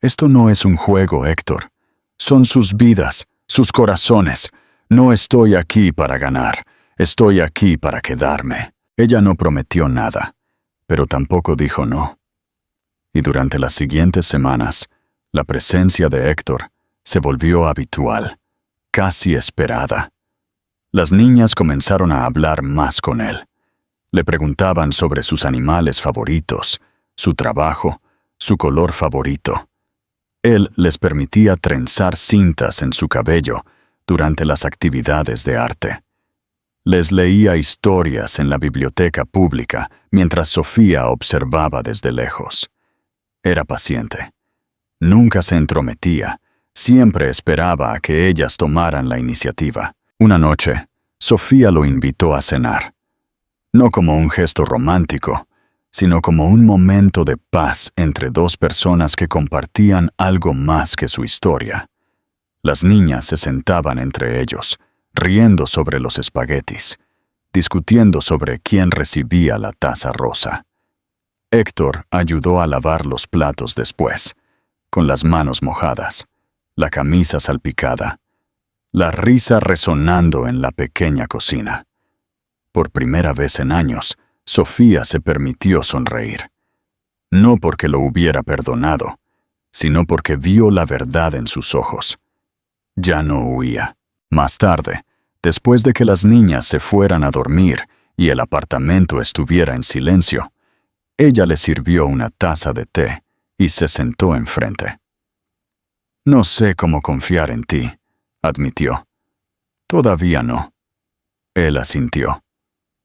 «Esto no es un juego, Héctor. Son sus vidas, sus corazones. No estoy aquí para ganar, estoy aquí para quedarme». Ella no prometió nada, pero tampoco dijo no. Y durante las siguientes semanas, La presencia de Héctor se volvió habitual, casi esperada. Las niñas comenzaron a hablar más con él. Le preguntaban sobre sus animales favoritos, su trabajo, su color favorito. Él les permitía trenzar cintas en su cabello durante las actividades de arte. Les leía historias en la biblioteca pública mientras Sofía observaba desde lejos. Era paciente. Nunca se entrometía, siempre esperaba a que ellas tomaran la iniciativa. Una noche, Sofía lo invitó a cenar. No como un gesto romántico, sino como un momento de paz entre dos personas que compartían algo más que su historia. Las niñas se sentaban entre ellos, riendo sobre los espaguetis, discutiendo sobre quién recibía la taza rosa. Héctor ayudó a lavar los platos después, con las manos mojadas, la camisa salpicada, la risa resonando en la pequeña cocina. Por primera vez en años, Sofía se permitió sonreír. No porque lo hubiera perdonado, sino porque vio la verdad en sus ojos. Ya no huía. Más tarde, después de que las niñas se fueran a dormir y el apartamento estuviera en silencio, ella le sirvió una taza de té y se sentó enfrente. «No sé cómo confiar en ti», admitió. «Todavía no». Él asintió.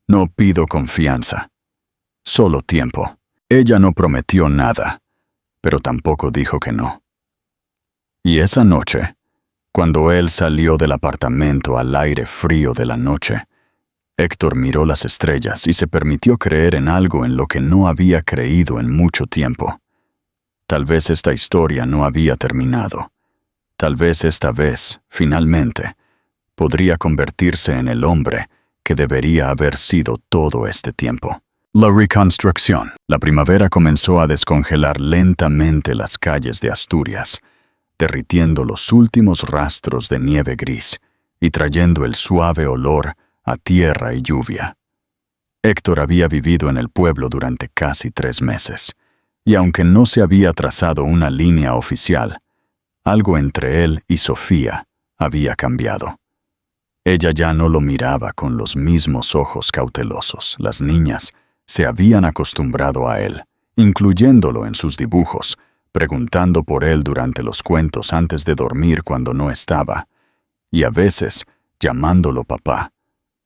«No pido confianza, solo tiempo». Ella no prometió nada, pero tampoco dijo que no. Y esa noche, cuando él salió del apartamento al aire frío de la noche, Héctor miró las estrellas y se permitió creer en algo en lo que no había creído en mucho tiempo. Tal vez esta historia no había terminado. Tal vez esta vez, finalmente, podría convertirse en el hombre que debería haber sido todo este tiempo. La reconstrucción. La primavera comenzó a descongelar lentamente las calles de Asturias, derritiendo los últimos rastros de nieve gris y trayendo el suave olor a tierra y lluvia. Héctor había vivido en el pueblo durante casi 3 meses, y aunque no se había trazado una línea oficial, algo entre él y Sofía había cambiado. Ella ya no lo miraba con los mismos ojos cautelosos. Las niñas se habían acostumbrado a él, incluyéndolo en sus dibujos, preguntando por él durante los cuentos antes de dormir cuando no estaba, y a veces llamándolo papá,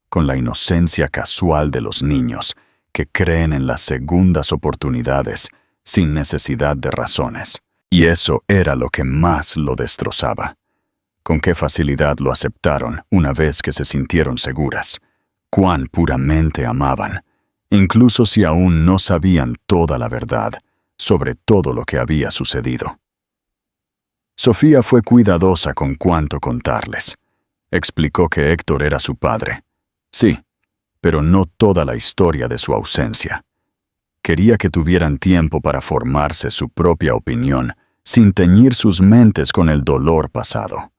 con la inocencia casual de los niños que creen en las segundas oportunidades sin necesidad de razones. Y eso era lo que más lo destrozaba. Con qué facilidad lo aceptaron una vez que se sintieron seguras. Cuán puramente amaban, incluso si aún no sabían toda la verdad sobre todo lo que había sucedido. Sofía fue cuidadosa con cuánto contarles. Explicó que Héctor era su padre. Sí, pero no toda la historia de su ausencia. Quería que tuvieran tiempo para formarse su propia opinión, sin teñir sus mentes con el dolor pasado.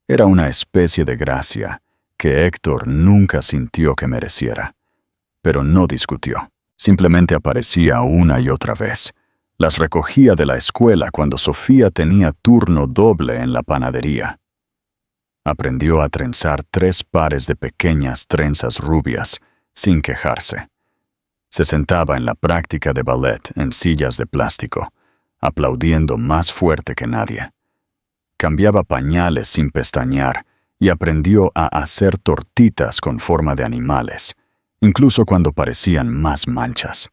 Era una especie de gracia que Héctor nunca sintió que mereciera. Pero no discutió. Simplemente aparecía una y otra vez. Las recogía de la escuela cuando Sofía tenía turno doble en la panadería. Aprendió a trenzar 3 pares de pequeñas trenzas rubias, sin quejarse. Se sentaba en la práctica de ballet en sillas de plástico, aplaudiendo más fuerte que nadie. Cambiaba pañales sin pestañear y aprendió a hacer tortitas con forma de animales, incluso cuando parecían más manchas.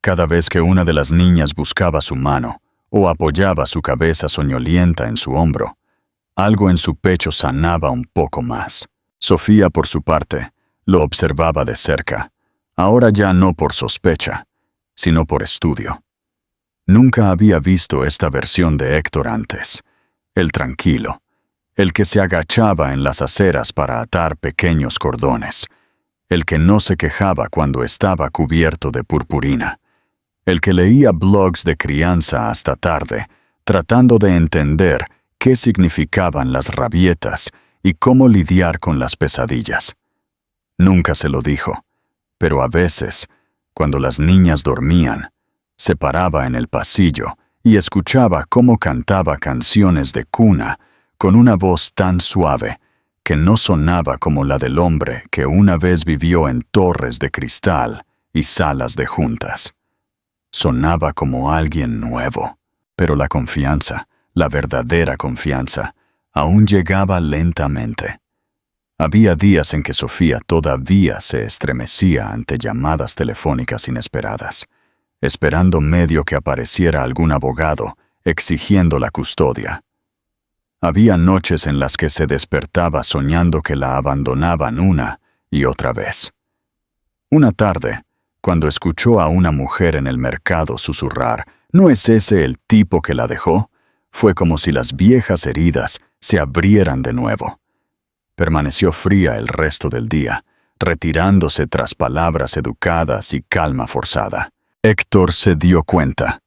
Cada vez que una de las niñas buscaba su mano o apoyaba su cabeza soñolienta en su hombro, algo en su pecho sanaba un poco más. Sofía, por su parte, lo observaba de cerca, ahora ya no por sospecha, sino por estudio. Nunca había visto esta versión de Héctor antes, el tranquilo, el que se agachaba en las aceras para atar pequeños cordones, el que no se quejaba cuando estaba cubierto de purpurina, el que leía blogs de crianza hasta tarde, tratando de entender qué significaban las rabietas y cómo lidiar con las pesadillas. Nunca se lo dijo, pero a veces, cuando las niñas dormían, se paraba en el pasillo y escuchaba cómo cantaba canciones de cuna con una voz tan suave que no sonaba como la del hombre que una vez vivió en torres de cristal y salas de juntas. Sonaba como alguien nuevo, pero la confianza, la verdadera confianza, aún llegaba lentamente. Había días en que Sofía todavía se estremecía ante llamadas telefónicas inesperadas, esperando medio que apareciera algún abogado exigiendo la custodia. Había noches en las que se despertaba soñando que la abandonaban una y otra vez. Una tarde, cuando escuchó a una mujer en el mercado susurrar, ¿no es ese el tipo que la dejó?, fue como si las viejas heridas se abrieran de nuevo. Permaneció fría el resto del día, retirándose tras palabras educadas y calma forzada. Héctor se dio cuenta.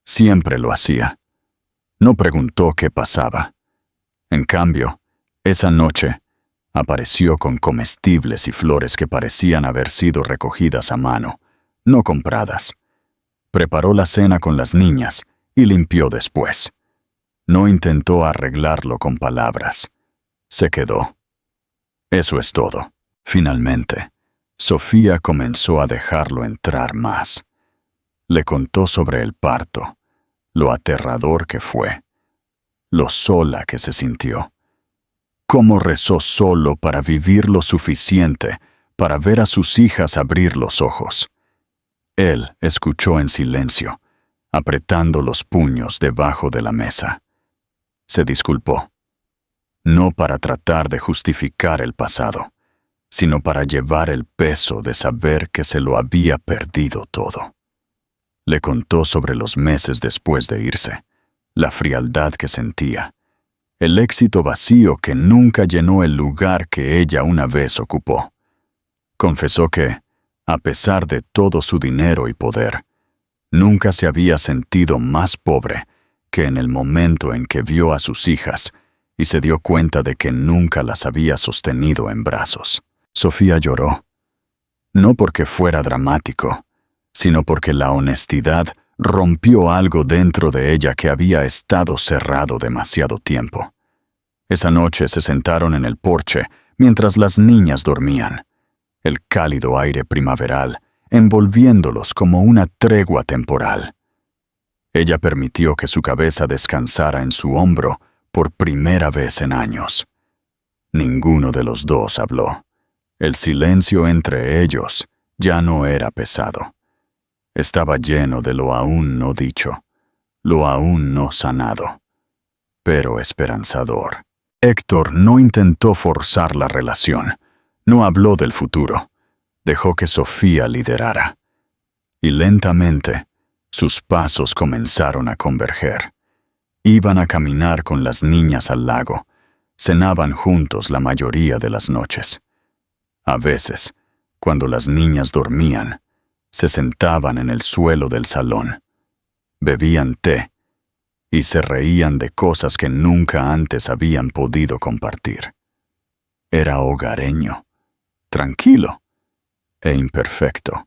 Siempre lo hacía. No preguntó qué pasaba. En cambio, esa noche, apareció con comestibles y flores que parecían haber sido recogidas a mano, no compradas. Preparó la cena con las niñas y limpió después. No intentó arreglarlo con palabras. Se quedó. Eso es todo. Finalmente, Sofía comenzó a dejarlo entrar más. Le contó sobre el parto, lo aterrador que fue, lo sola que se sintió. Cómo rezó solo para vivir lo suficiente para ver a sus hijas abrir los ojos. Él escuchó en silencio, apretando los puños debajo de la mesa. Se disculpó, no para tratar de justificar el pasado, sino para llevar el peso de saber que se lo había perdido todo. Le contó sobre los meses después de irse, la frialdad que sentía, el éxito vacío que nunca llenó el lugar que ella una vez ocupó. Confesó que, a pesar de todo su dinero y poder, nunca se había sentido más pobre que en el momento en que vio a sus hijas y se dio cuenta de que nunca las había sostenido en brazos. Sofía lloró, no porque fuera dramático, sino porque la honestidad rompió algo dentro de ella que había estado cerrado demasiado tiempo. Esa noche se sentaron en el porche mientras las niñas dormían, el cálido aire primaveral envolviéndolos como una tregua temporal. Ella permitió que su cabeza descansara en su hombro por primera vez en años. Ninguno de los dos habló. El silencio entre ellos ya no era pesado. Estaba lleno de lo aún no dicho, lo aún no sanado, pero esperanzador. Héctor no intentó forzar la relación, no habló del futuro, dejó que Sofía liderara. Y lentamente, sus pasos comenzaron a converger. Iban a caminar con las niñas al lago, cenaban juntos la mayoría de las noches. A veces, cuando las niñas dormían, se sentaban en el suelo del salón, bebían té y se reían de cosas que nunca antes habían podido compartir. Era hogareño, tranquilo e imperfecto,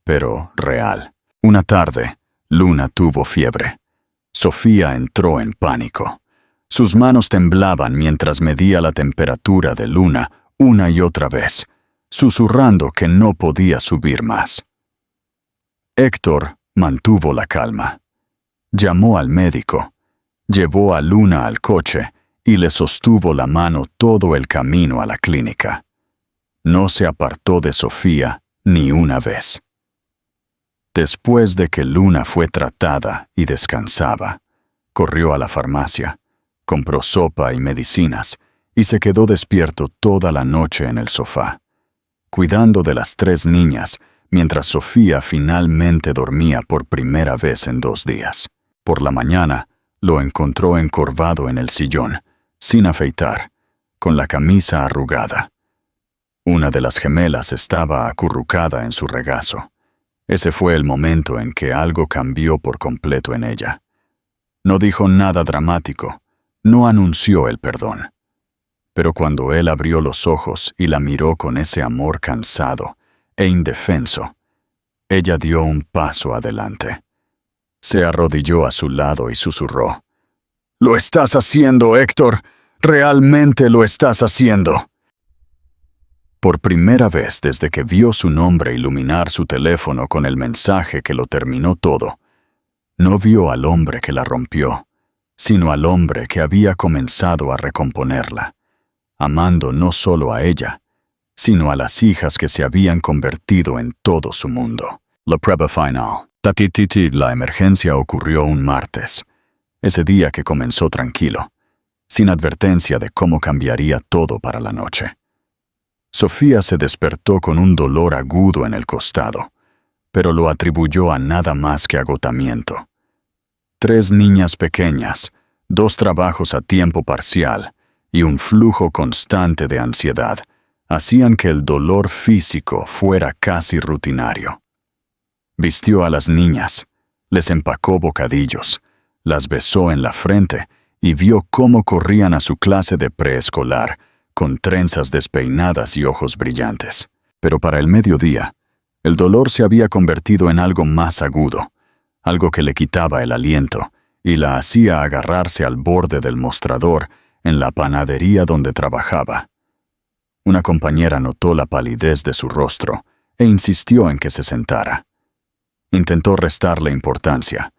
pero real. Una tarde, Luna tuvo fiebre. Sofía entró en pánico. Sus manos temblaban mientras medía la temperatura de Luna una y otra vez, susurrando que no podía subir más. Héctor mantuvo la calma. Llamó al médico, llevó a Luna al coche y le sostuvo la mano todo el camino a la clínica. No se apartó de Sofía ni una vez. Después de que Luna fue tratada y descansaba, corrió a la farmacia, compró sopa y medicinas y se quedó despierto toda la noche en el sofá, cuidando de las 3 niñas mientras Sofía finalmente dormía por primera vez en 2 días. Por la mañana, lo encontró encorvado en el sillón, sin afeitar, con la camisa arrugada. Una de las gemelas estaba acurrucada en su regazo. Ese fue el momento en que algo cambió por completo en ella. No dijo nada dramático, no anunció el perdón. Pero cuando él abrió los ojos y la miró con ese amor cansado e indefenso, ella dio un paso adelante. Se arrodilló a su lado y susurró: «Lo estás haciendo, Héctor. Realmente lo estás haciendo». Por primera vez desde que vio su nombre iluminar su teléfono con el mensaje que lo terminó todo, no vio al hombre que la rompió, sino al hombre que había comenzado a recomponerla, amando no solo a ella, sino a las hijas que se habían convertido en todo su mundo. La prueba final. La emergencia ocurrió un martes, ese día que comenzó tranquilo, sin advertencia de cómo cambiaría todo para la noche. Sofía se despertó con un dolor agudo en el costado, pero lo atribuyó a nada más que agotamiento. 3 niñas pequeñas, 2 trabajos a tiempo parcial y un flujo constante de ansiedad hacían que el dolor físico fuera casi rutinario. Vistió a las niñas, les empacó bocadillos, las besó en la frente y vio cómo corrían a su clase de preescolar, con trenzas despeinadas y ojos brillantes. Pero para el mediodía, el dolor se había convertido en algo más agudo, algo que le quitaba el aliento y la hacía agarrarse al borde del mostrador en la panadería donde trabajaba. Una compañera notó la palidez de su rostro e insistió en que se sentara. Intentó restarle importancia.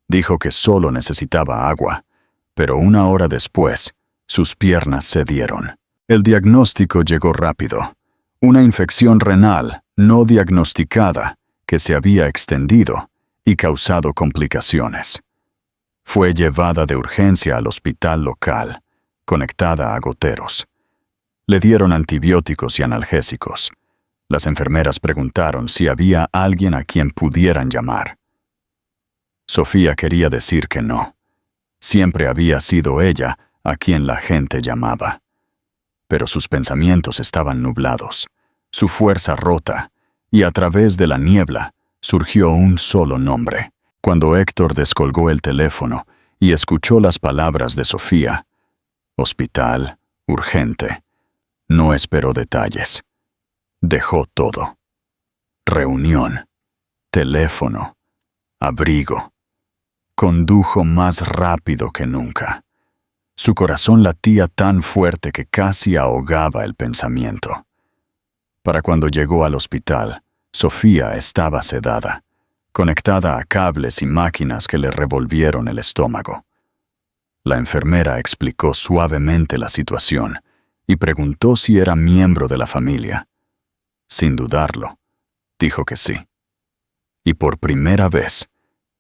Dijo que solo necesitaba agua, pero 1 hora después, sus piernas cedieron. El diagnóstico llegó rápido. Una infección renal no diagnosticada que se había extendido y causado complicaciones. Fue llevada de urgencia al hospital local, conectada a goteros. Le dieron antibióticos y analgésicos. Las enfermeras preguntaron si había alguien a quien pudieran llamar. Sofía quería decir que no. Siempre había sido ella a quien la gente llamaba. Pero sus pensamientos estaban nublados, su fuerza rota, y a través de la niebla surgió un solo nombre. Cuando Héctor descolgó el teléfono y escuchó las palabras de Sofía, hospital, urgente, no esperó detalles. Dejó todo. Reunión, teléfono, abrigo. Condujo más rápido que nunca. Su corazón latía tan fuerte que casi ahogaba el pensamiento. Para cuando llegó al hospital, Sofía estaba sedada, conectada a cables y máquinas que le revolvieron el estómago. La enfermera explicó suavemente la situación y preguntó si era miembro de la familia. Sin dudarlo, dijo que sí. Y por primera vez,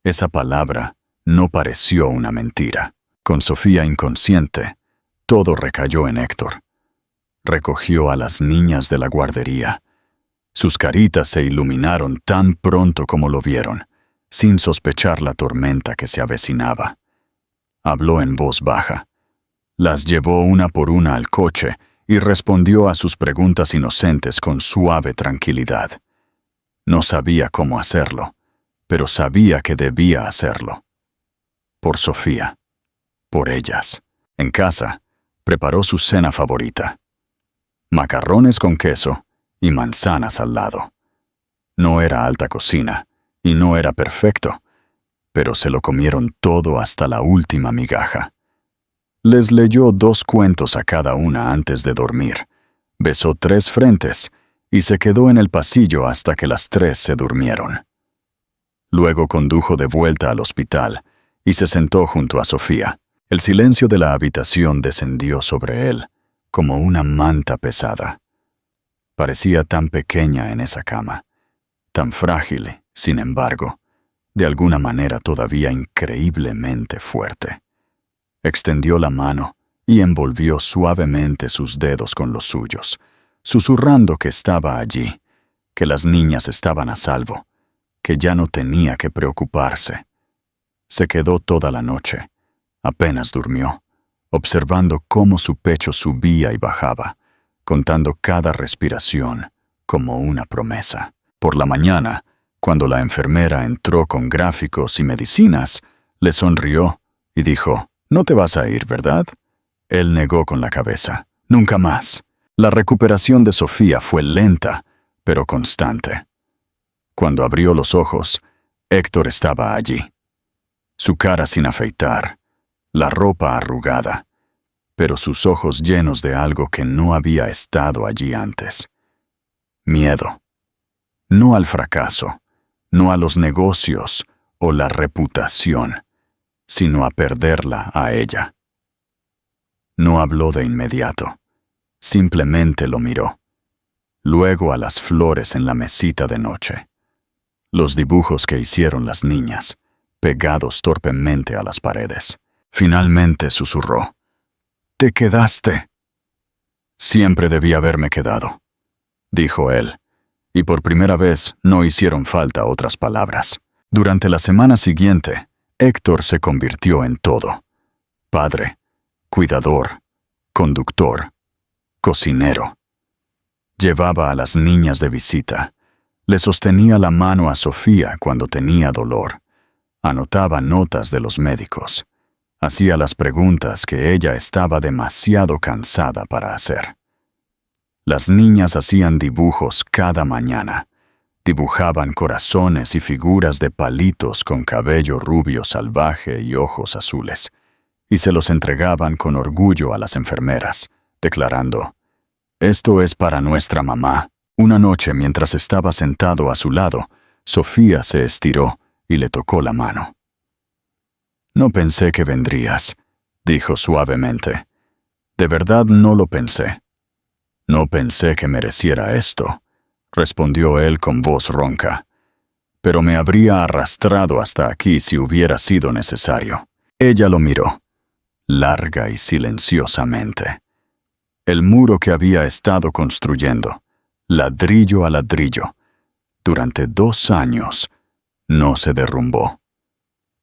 esa palabra no pareció una mentira. Con Sofía inconsciente, todo recayó en Héctor. Recogió a las niñas de la guardería. Sus caritas se iluminaron tan pronto como lo vieron, sin sospechar la tormenta que se avecinaba. Habló en voz baja. Las llevó una por una al coche y respondió a sus preguntas inocentes con suave tranquilidad. No sabía cómo hacerlo, pero sabía que debía hacerlo. Por Sofía. Por ellas. En casa, preparó su cena favorita: macarrones con queso y manzanas al lado. No era alta cocina y no era perfecto, pero se lo comieron todo hasta la última migaja. Les leyó 2 cuentos a cada una antes de dormir, besó 3 frentes y se quedó en el pasillo hasta que las 3 se durmieron. Luego condujo de vuelta al hospital y se sentó junto a Sofía. El silencio de la habitación descendió sobre él, como una manta pesada. Parecía tan pequeña en esa cama, tan frágil, sin embargo, de alguna manera todavía increíblemente fuerte. Extendió la mano y envolvió suavemente sus dedos con los suyos, susurrando que estaba allí, que las niñas estaban a salvo, que ya no tenía que preocuparse. Se quedó toda la noche. Apenas durmió, observando cómo su pecho subía y bajaba, contando cada respiración como una promesa. Por la mañana, cuando la enfermera entró con gráficos y medicinas, le sonrió y dijo: «No te vas a ir, ¿verdad?». Él negó con la cabeza: «Nunca más». La recuperación de Sofía fue lenta, pero constante. Cuando abrió los ojos, Héctor estaba allí. su cara sin afeitar, la ropa arrugada, pero sus ojos llenos de algo que no había estado allí antes. Miedo. No al fracaso, no a los negocios o la reputación, sino a perderla a ella. No habló de inmediato, simplemente lo miró. Luego a las flores en la mesita de noche. Los dibujos que hicieron las niñas, pegados torpemente a las paredes. Finalmente susurró: «¿Te quedaste?» «Siempre debí haberme quedado», dijo él, y por primera vez no hicieron falta otras palabras. Durante la semana siguiente, Héctor se convirtió en todo: padre, cuidador, conductor, cocinero. Llevaba a las niñas de visita, le sostenía la mano a Sofía cuando tenía dolor, anotaba notas de los médicos, hacía las preguntas que ella estaba demasiado cansada para hacer. Las niñas hacían dibujos cada mañana, dibujaban corazones y figuras de palitos con cabello rubio salvaje y ojos azules, y se los entregaban con orgullo a las enfermeras, declarando: «Esto es para nuestra mamá». Una noche, mientras estaba sentado a su lado, Sofía se estiró y le tocó la mano. «No pensé que vendrías», dijo suavemente. «De verdad no lo pensé». «No pensé que mereciera esto», respondió él con voz ronca. «Pero me habría arrastrado hasta aquí si hubiera sido necesario». Ella lo miró, larga y silenciosamente. El muro que había estado construyendo, ladrillo a ladrillo, durante 2 años, no se derrumbó.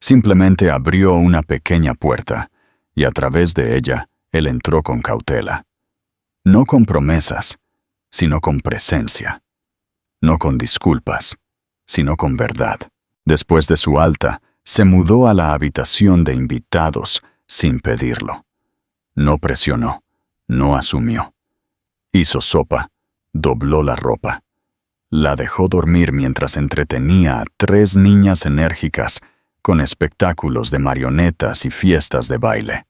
Simplemente abrió una pequeña puerta, y a través de ella él entró con cautela. No con promesas, sino con presencia. No con disculpas, sino con verdad. Después de su alta, se mudó a la habitación de invitados sin pedirlo. No presionó, no asumió. Hizo sopa, dobló la ropa. La dejó dormir mientras entretenía a 3 niñas enérgicas con espectáculos de marionetas y fiestas de baile.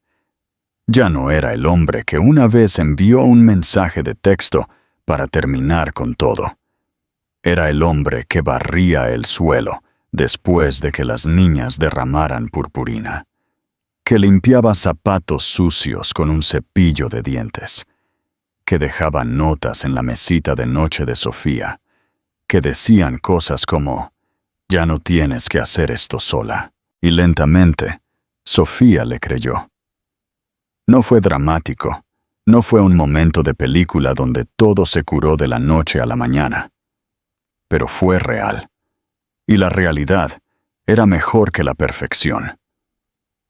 Ya no era el hombre que una vez envió un mensaje de texto para terminar con todo. Era el hombre que barría el suelo después de que las niñas derramaran purpurina, que limpiaba zapatos sucios con un cepillo de dientes, que dejaba notas en la mesita de noche de Sofía, que decían cosas como: «Ya no tienes que hacer esto sola». Y lentamente, Sofía le creyó. No fue dramático, no fue un momento de película donde todo se curó de la noche a la mañana, pero fue real. Y la realidad era mejor que la perfección.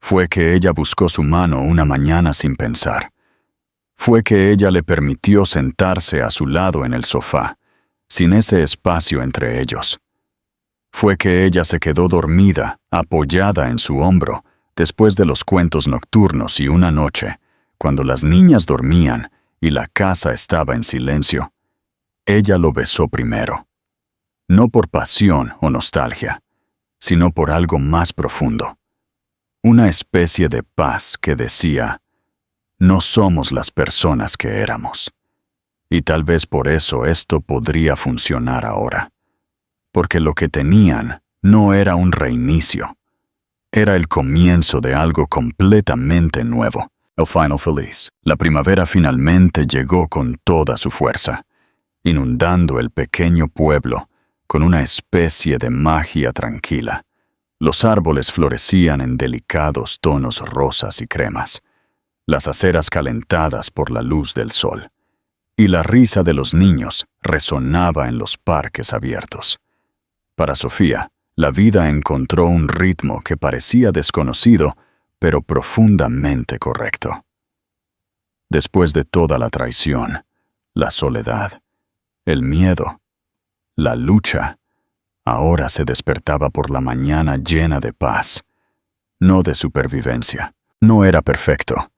Fue que ella buscó su mano una mañana sin pensar. Fue que ella le permitió sentarse a su lado en el sofá, sin ese espacio entre ellos. Fue que ella se quedó dormida, apoyada en su hombro, después de los cuentos nocturnos y una noche, cuando las niñas dormían y la casa estaba en silencio. Ella lo besó primero. No por pasión o nostalgia, sino por algo más profundo. Una especie de paz que decía: no somos las personas que éramos. Y tal vez por eso esto podría funcionar ahora. Porque lo que tenían no era un reinicio. Era el comienzo de algo completamente nuevo. El final feliz. La primavera finalmente llegó con toda su fuerza, inundando el pequeño pueblo con una especie de magia tranquila. Los árboles florecían en delicados tonos rosas y cremas, las aceras calentadas por la luz del sol, y la risa de los niños resonaba en los parques abiertos. Para Sofía, la vida encontró un ritmo que parecía desconocido, pero profundamente correcto. Después de toda la traición, la soledad, el miedo, la lucha, ahora se despertaba por la mañana llena de paz, no de supervivencia. No era perfecto.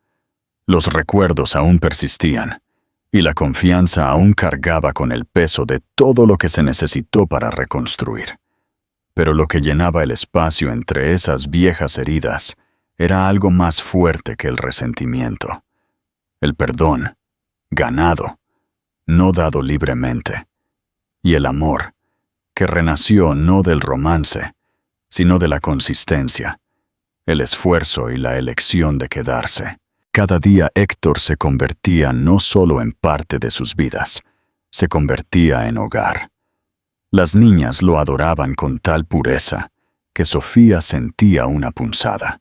Los recuerdos aún persistían, y la confianza aún cargaba con el peso de todo lo que se necesitó para reconstruir. Pero lo que llenaba el espacio entre esas viejas heridas era algo más fuerte que el resentimiento. El perdón, ganado, no dado libremente. Y el amor, que renació no del romance, sino de la consistencia, el esfuerzo y la elección de quedarse. Cada día Héctor se convertía no solo en parte de sus vidas, se convertía en hogar. Las niñas lo adoraban con tal pureza que Sofía sentía una punzada.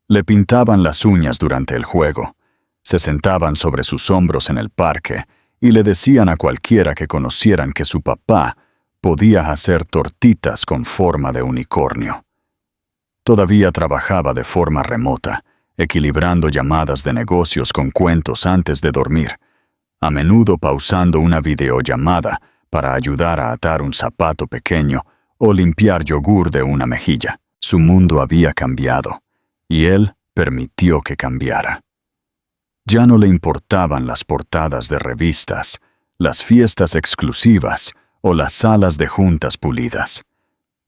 Le pintaban las uñas durante el juego, se sentaban sobre sus hombros en el parque y le decían a cualquiera que conocieran que su papá podía hacer tortitas con forma de unicornio. Todavía trabajaba de forma remota, equilibrando llamadas de negocios con cuentos antes de dormir, a menudo pausando una videollamada para ayudar a atar un zapato pequeño o limpiar yogur de una mejilla. Su mundo había cambiado, y él permitió que cambiara. Ya no le importaban las portadas de revistas, las fiestas exclusivas o las salas de juntas pulidas.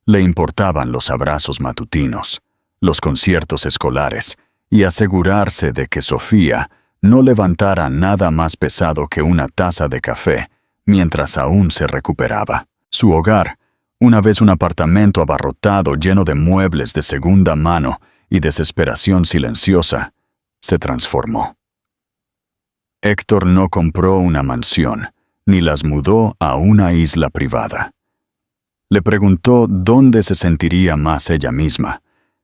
Le importaban los abrazos matutinos, los conciertos escolares y asegurarse de que Sofía no levantara nada más pesado que una taza de café mientras aún se recuperaba. Su hogar, una vez un apartamento abarrotado lleno de muebles de segunda mano y desesperación silenciosa, se transformó. Héctor no compró una mansión, ni las mudó a una isla privada. Le preguntó dónde se sentiría más ella misma,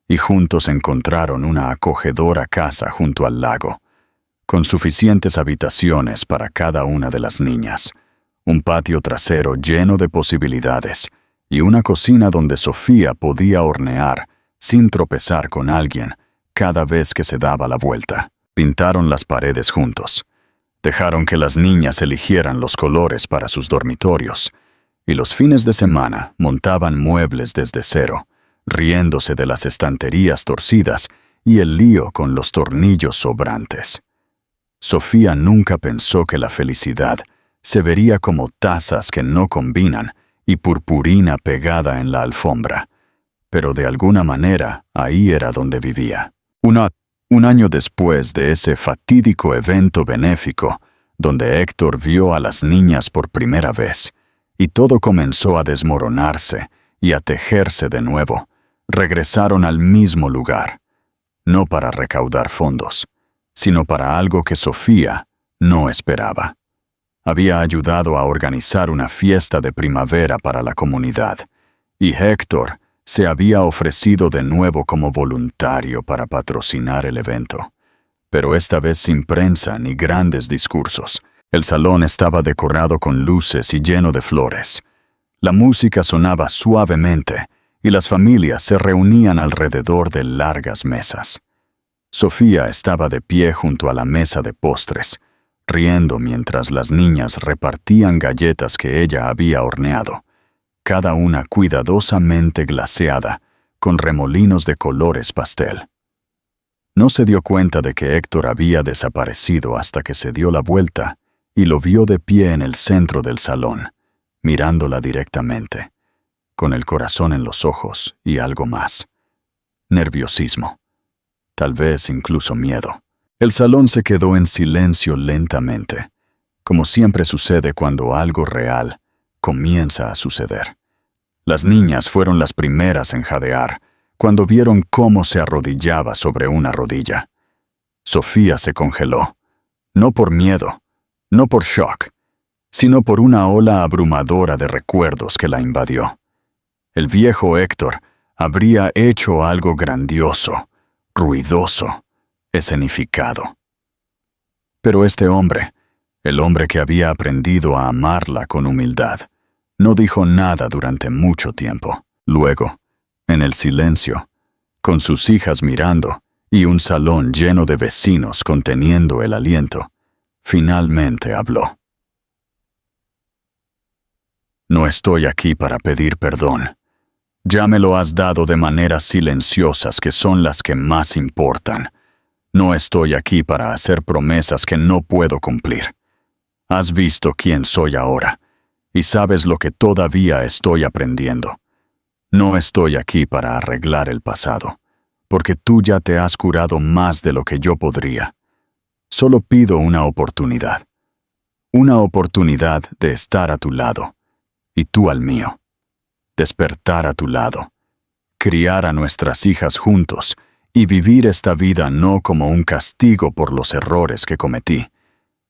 y juntos encontraron una acogedora casa junto al lago, con suficientes habitaciones para cada una de las niñas, un patio trasero lleno de posibilidades y una cocina donde Sofía podía hornear sin tropezar con alguien cada vez que se daba la vuelta. Pintaron las paredes juntos. Dejaron que las niñas eligieran los colores para sus dormitorios, y los fines de semana montaban muebles desde cero, riéndose de las estanterías torcidas y el lío con los tornillos sobrantes. Sofía nunca pensó que la felicidad se vería como tazas que no combinan y purpurina pegada en la alfombra, pero de alguna manera ahí era donde vivía. Un año después de ese fatídico evento benéfico, donde Héctor vio a las niñas por primera vez, y todo comenzó a desmoronarse y a tejerse de nuevo, regresaron al mismo lugar, no para recaudar fondos, sino para algo que Sofía no esperaba. Había ayudado a organizar una fiesta de primavera para la comunidad, y Héctor se había ofrecido de nuevo como voluntario para patrocinar el evento. Pero esta vez sin prensa ni grandes discursos. El salón estaba decorado con luces y lleno de flores. La música sonaba suavemente y las familias se reunían alrededor de largas mesas. Sofía estaba de pie junto a la mesa de postres, riendo mientras las niñas repartían galletas que ella había horneado, cada una cuidadosamente glaseada, con remolinos de colores pastel. No se dio cuenta de que Héctor había desaparecido hasta que se dio la vuelta y lo vio de pie en el centro del salón, mirándola directamente, con el corazón en los ojos y algo más. Nerviosismo. Tal vez incluso miedo. El salón se quedó en silencio lentamente, como siempre sucede cuando algo real comienza a suceder. Las niñas fueron las primeras en jadear cuando vieron cómo se arrodillaba sobre una rodilla. Sofía se congeló, no por miedo, no por shock, sino por una ola abrumadora de recuerdos que la invadió. El viejo Héctor habría hecho algo grandioso, ruidoso, escenificado. Pero este hombre, el hombre que había aprendido a amarla con humildad, no dijo nada durante mucho tiempo. Luego, en el silencio, con sus hijas mirando y un salón lleno de vecinos conteniendo el aliento, finalmente habló. No estoy aquí para pedir perdón. Ya me lo has dado de maneras silenciosas que son las que más importan. No estoy aquí para hacer promesas que no puedo cumplir. Has visto quién soy ahora, y sabes lo que todavía estoy aprendiendo. No estoy aquí para arreglar el pasado, porque tú ya te has curado más de lo que yo podría. Solo pido una oportunidad de estar a tu lado, y tú al mío. Despertar a tu lado, criar a nuestras hijas juntos y vivir esta vida no como un castigo por los errores que cometí,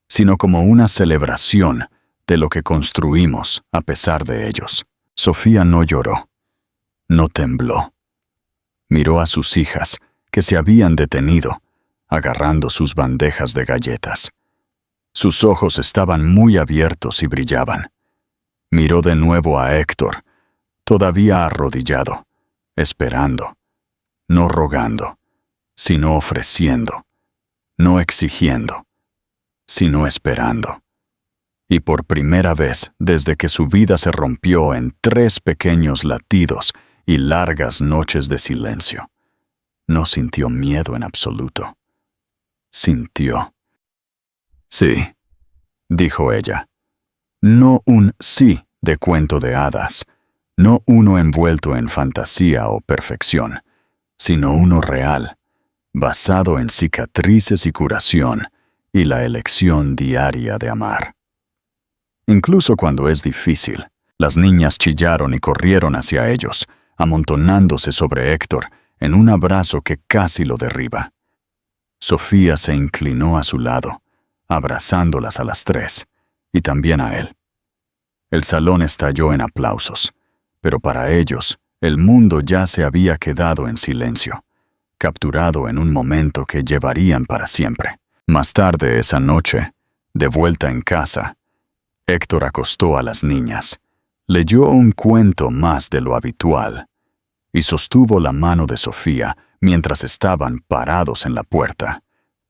sino como una celebración de lo que construimos a pesar de ellos. Sofía no lloró, no tembló. Miró a sus hijas, que se habían detenido, agarrando sus bandejas de galletas. Sus ojos estaban muy abiertos y brillaban. Miró de nuevo a Héctor, todavía arrodillado, esperando, no rogando, sino ofreciendo, no exigiendo, sino esperando. Y por primera vez desde que su vida se rompió en 3 pequeños latidos y largas noches de silencio, no sintió miedo en absoluto. Sintió. Sí, dijo ella. No un sí de cuento de hadas, no uno envuelto en fantasía o perfección, sino uno real, basado en cicatrices y curación y la elección diaria de amar. Incluso cuando es difícil, las niñas chillaron y corrieron hacia ellos, amontonándose sobre Héctor en un abrazo que casi lo derriba. Sofía se inclinó a su lado, abrazándolas a las 3, y también a él. El salón estalló en aplausos, pero para ellos, el mundo ya se había quedado en silencio, capturado en un momento que llevarían para siempre. Más tarde esa noche, de vuelta en casa, Héctor acostó a las niñas, leyó un cuento más de lo habitual y sostuvo la mano de Sofía mientras estaban parados en la puerta,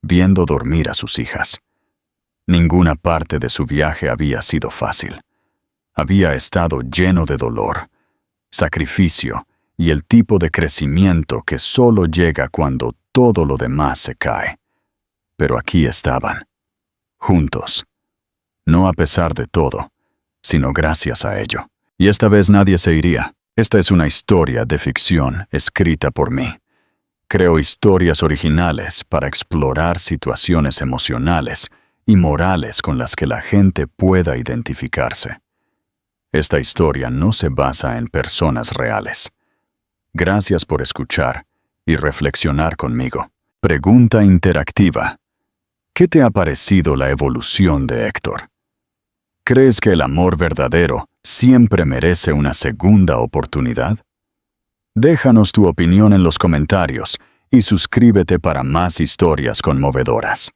viendo dormir a sus hijas. Ninguna parte de su viaje había sido fácil. Había estado lleno de dolor, sacrificio y el tipo de crecimiento que solo llega cuando todo lo demás se cae. Pero aquí estaban, juntos. No a pesar de todo, sino gracias a ello. Y esta vez nadie se iría. Esta es una historia de ficción escrita por mí. Creo historias originales para explorar situaciones emocionales y morales con las que la gente pueda identificarse. Esta historia no se basa en personas reales. Gracias por escuchar y reflexionar conmigo. Pregunta interactiva. ¿Qué te ha parecido la evolución de Héctor? ¿Crees que el amor verdadero siempre merece una segunda oportunidad? Déjanos tu opinión en los comentarios y suscríbete para más historias conmovedoras.